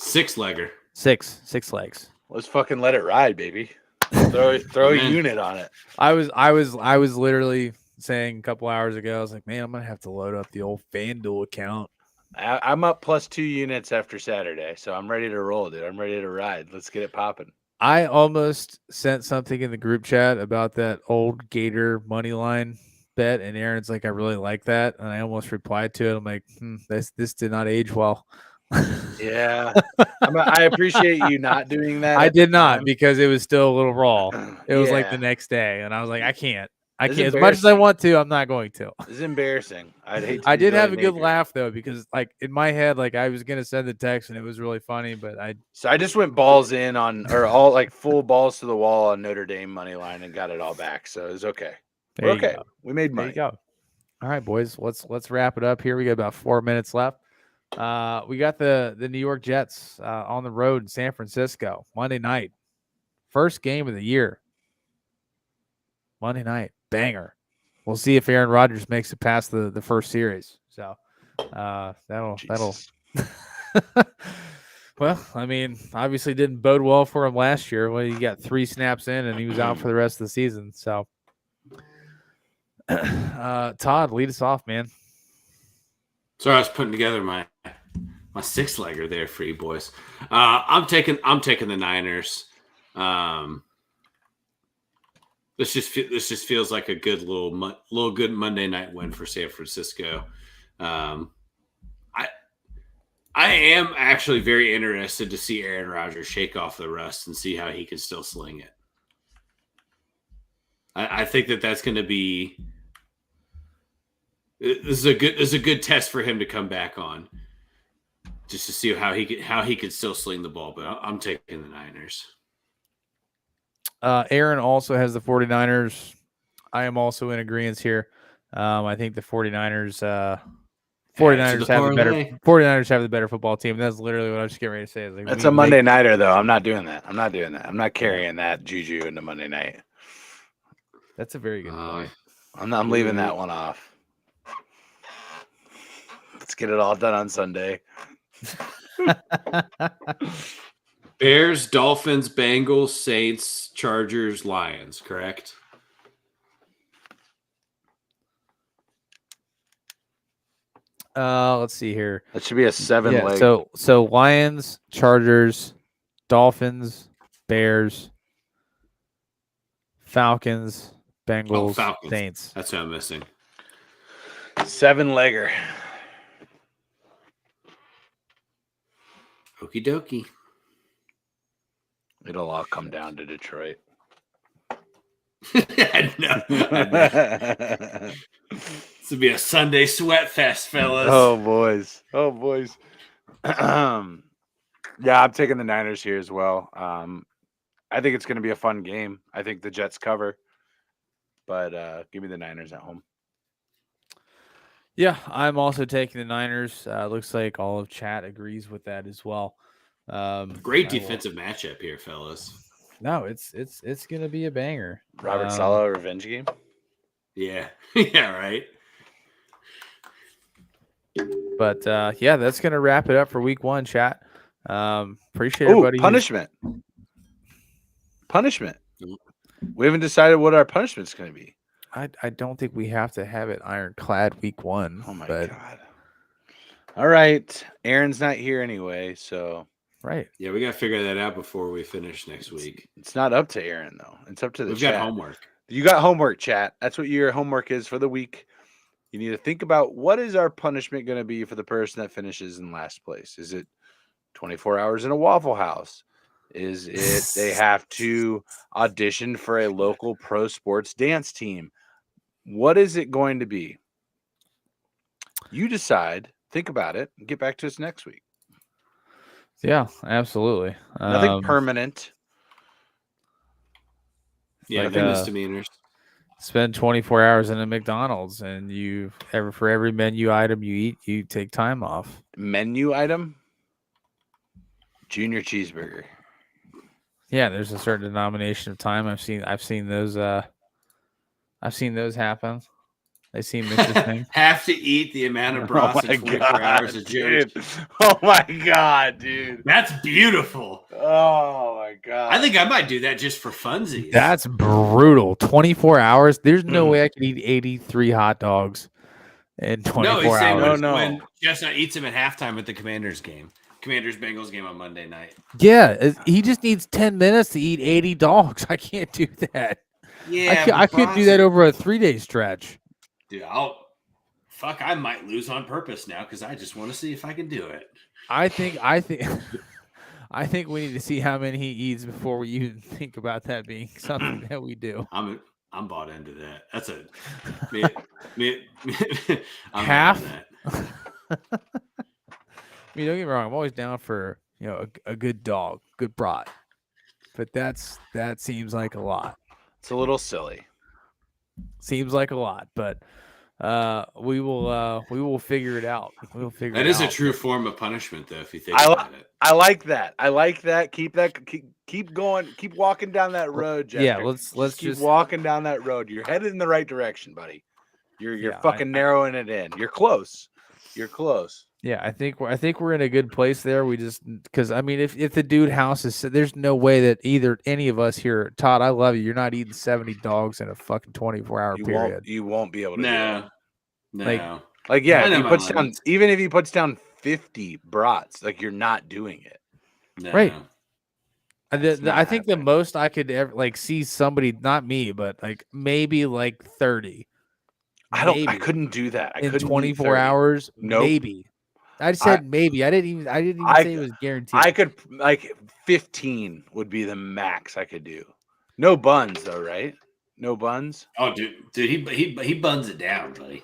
6-legger. Six legs. Let's fucking let it ride, baby. Throw a unit on it. I was literally saying a couple hours ago, I was like, man, I'm gonna have to load up the old FanDuel account. I'm up plus 2 units after Saturday, so I'm ready to roll, dude. I'm ready to ride. Let's get it popping. I almost sent something in the group chat about that old Gator money line bet, and Aaron's like, I really like that, and I almost replied to it. I'm like, this did not age well. Yeah, I appreciate you not doing that. I did not, because it was still a little raw. It was like Yeah. the next day, and I was like, I can't. It's As much as I want to, I'm not going to. It's embarrassing. I'd hate. To I be did Billy have a good Napier. laugh though, because like in my head, like I was gonna send the text and it was really funny, but So I just went balls in on, or all like full balls to the wall on Notre Dame money line and got it all back. So it was okay. there We're you okay. go. We made There you money. go. All right, boys, let's wrap it up here. We got about 4 minutes left. We got the New York Jets on the road in San Francisco Monday night, first game of the year. Monday night, banger. We'll see if Aaron Rodgers makes it past the first series. So that'll. Jesus. Well, I mean, obviously didn't bode well for him last year when he got 3 snaps in and he was out for the rest of the season. So, Todd, lead us off, man. Sorry, I was putting together my 6-legger there for you boys. I'm taking the Niners. This just feels like a good little good Monday night win for San Francisco. I am actually very interested to see Aaron Rodgers shake off the rust and see how he can still sling it. I think that's going to be. This is a good test for him to come back on, just to see how he could still sling the ball. But I'm taking the Niners. Aaron also has the 49ers. I am also in agreement here. I think the 49ers have the better football team. That's literally what I was just getting ready to say. Like, That's a Monday nighter, though. I'm not doing that. I'm not carrying that juju into Monday night. That's a very good point. I'm leaving that one off. Let's get it all done on Sunday. Bears, Dolphins, Bengals, Saints, Chargers, Lions, correct? Let's see here. That should be a 7-leg. So Lions, Chargers, Dolphins, Bears, Falcons, Bengals, Falcons. Saints. That's what I'm missing. 7-legger. Okie dokie. It'll all come down to Detroit. I know. This would be a Sunday sweat fest, fellas. Oh boys. Yeah, I'm taking the Niners here as well. I think it's going to be a fun game. I think the Jets cover, but give me the Niners at home. Yeah, I'm also taking the Niners. Looks like all of chat agrees with that as well. Great defensive matchup here, fellas. No, it's gonna be a banger. Robert Saleh revenge game. Yeah, yeah, right. But yeah, that's gonna wrap it up for week 1, chat. Appreciate everybody. Punishment. We haven't decided what our punishment's going to be. I don't think we have to have it ironclad week 1. Oh my but god! All right, Aaron's not here anyway, so Right. Yeah, we got to figure that out before we finish next week. It's not up to Aaron though. It's up to the We've chat. got homework. You got homework, chat. That's what your homework is for the week. You need to think about what is our punishment going to be for the person that finishes in last place. Is it 24 hours in a Waffle House? Is it they have to audition for a local pro sports dance team? What is it going to be? You decide, think about it, and get back to us next week. Yeah, absolutely. Nothing permanent. Yeah, like, nothing misdemeanors. Spend 24 hours in a McDonald's, and for every menu item you eat, you take time off. Menu item? Junior cheeseburger. Yeah, there's a certain denomination of time. I've seen those. I've seen those happen. They seem interesting. Have to eat the amount of brats in 24 hours a dude. Oh my god, dude. That's beautiful. Oh my god. I think I might do that just for funsies. That's brutal. 24 hours. There's no way I could eat 83 hot dogs in 24 no, he's saying hours. when Chestnut eats them at halftime at the Commanders game. Commanders-Bengals game on Monday night. Yeah, he just needs 10 minutes to eat 80 dogs. I can't do that. Yeah, I couldn't do that over a 3-day stretch. Dude, I might lose on purpose now because I just want to see if I can do it. I think I think we need to see how many he eats before we even think about that being something that we do. I'm bought into that. That's a I'm half. that. I mean, don't get me wrong. I'm always down for a good dog, good brat, but that seems like a lot. It's a little silly. Seems like a lot, but we will figure it out. We'll figure That it is out. a true form of punishment, though. If you think about it, I like that. I like that. Keep going. Keep walking down that road, Jeff. Yeah, let's keep walking down that road. You're headed in the right direction, buddy. You're fucking narrowing it in. You're close. You're close. Yeah, I think we're in a good place there. We just because I mean, if the dude house is, there's no way that any of us here, Todd, I love you. You're not eating 70 dogs in a fucking 24-hour period. You won't be able to. No. Like yeah, even if he puts down 50 brats, like you're not doing it. No. Right. I think the most I could ever see somebody, not me, but maybe 30. I couldn't do that. In 24 hours. Nope. Maybe. I said maybe. I didn't even say it was guaranteed. I could 15 would be the max I could do. No buns though, right? No buns. Oh, dude, he buns it down, buddy.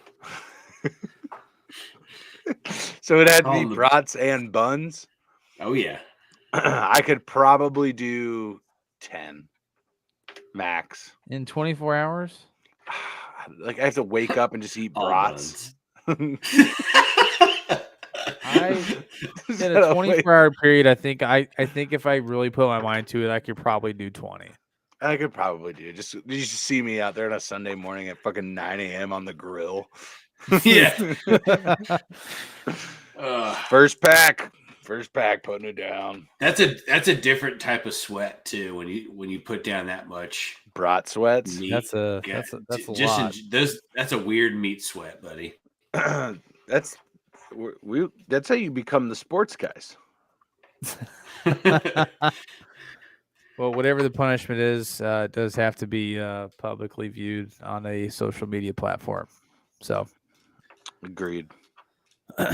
So it had to be brats and buns. Oh yeah. I could probably do 10 max in 24 hours. I have to wake up and just eat brats. In a 24-hour period, I think if I really put my mind to it, I could probably do 20. I could probably do. Just see me out there on a Sunday morning at fucking 9 a.m. on the grill. Yeah. First pack, putting it down. That's a different type of sweat too. When you put down that much brat sweats, meat. That's a lot. That's a weird meat sweat, buddy. That's how you become the sports guys. Well, whatever the punishment is, it does have to be publicly viewed on a social media platform. So, agreed. All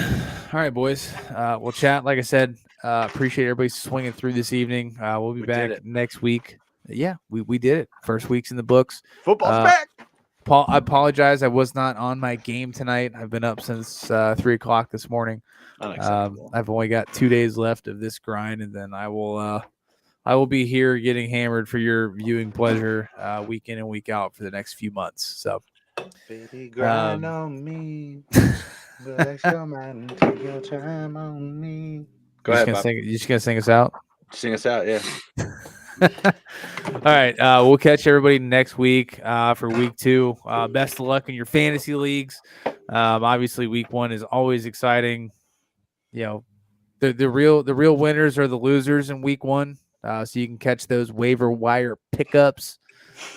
right, boys. We'll chat. Like I said, appreciate everybody swinging through this evening. We'll be back next week. Yeah, we did it. First week's in the books. Football's back. Paul, I apologize. I was not on my game tonight. I've been up since 3 o'clock this morning. I've only got 2 days left of this grind, and then I will be here getting hammered for your viewing pleasure week in and week out for the next few months. So, baby, grind on me. Relax your mind and take your time on me. Go ahead, Bob. You just gonna sing us out? Sing us out, yeah. All right, we'll catch everybody next week for week 2. Best of luck in your fantasy leagues. Obviously, week 1 is always exciting. The real winners are the losers in week 1. So you can catch those waiver wire pickups.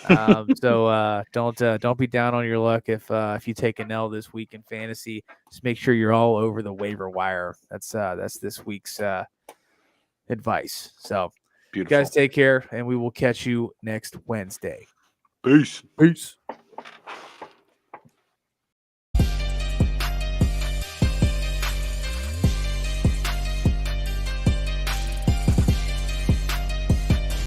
So don't be down on your luck if you take an L this week in fantasy. Just make sure you're all over the waiver wire. That's this week's advice. So, you Beautiful. guys take care, and we will catch you next Wednesday. Peace. Peace.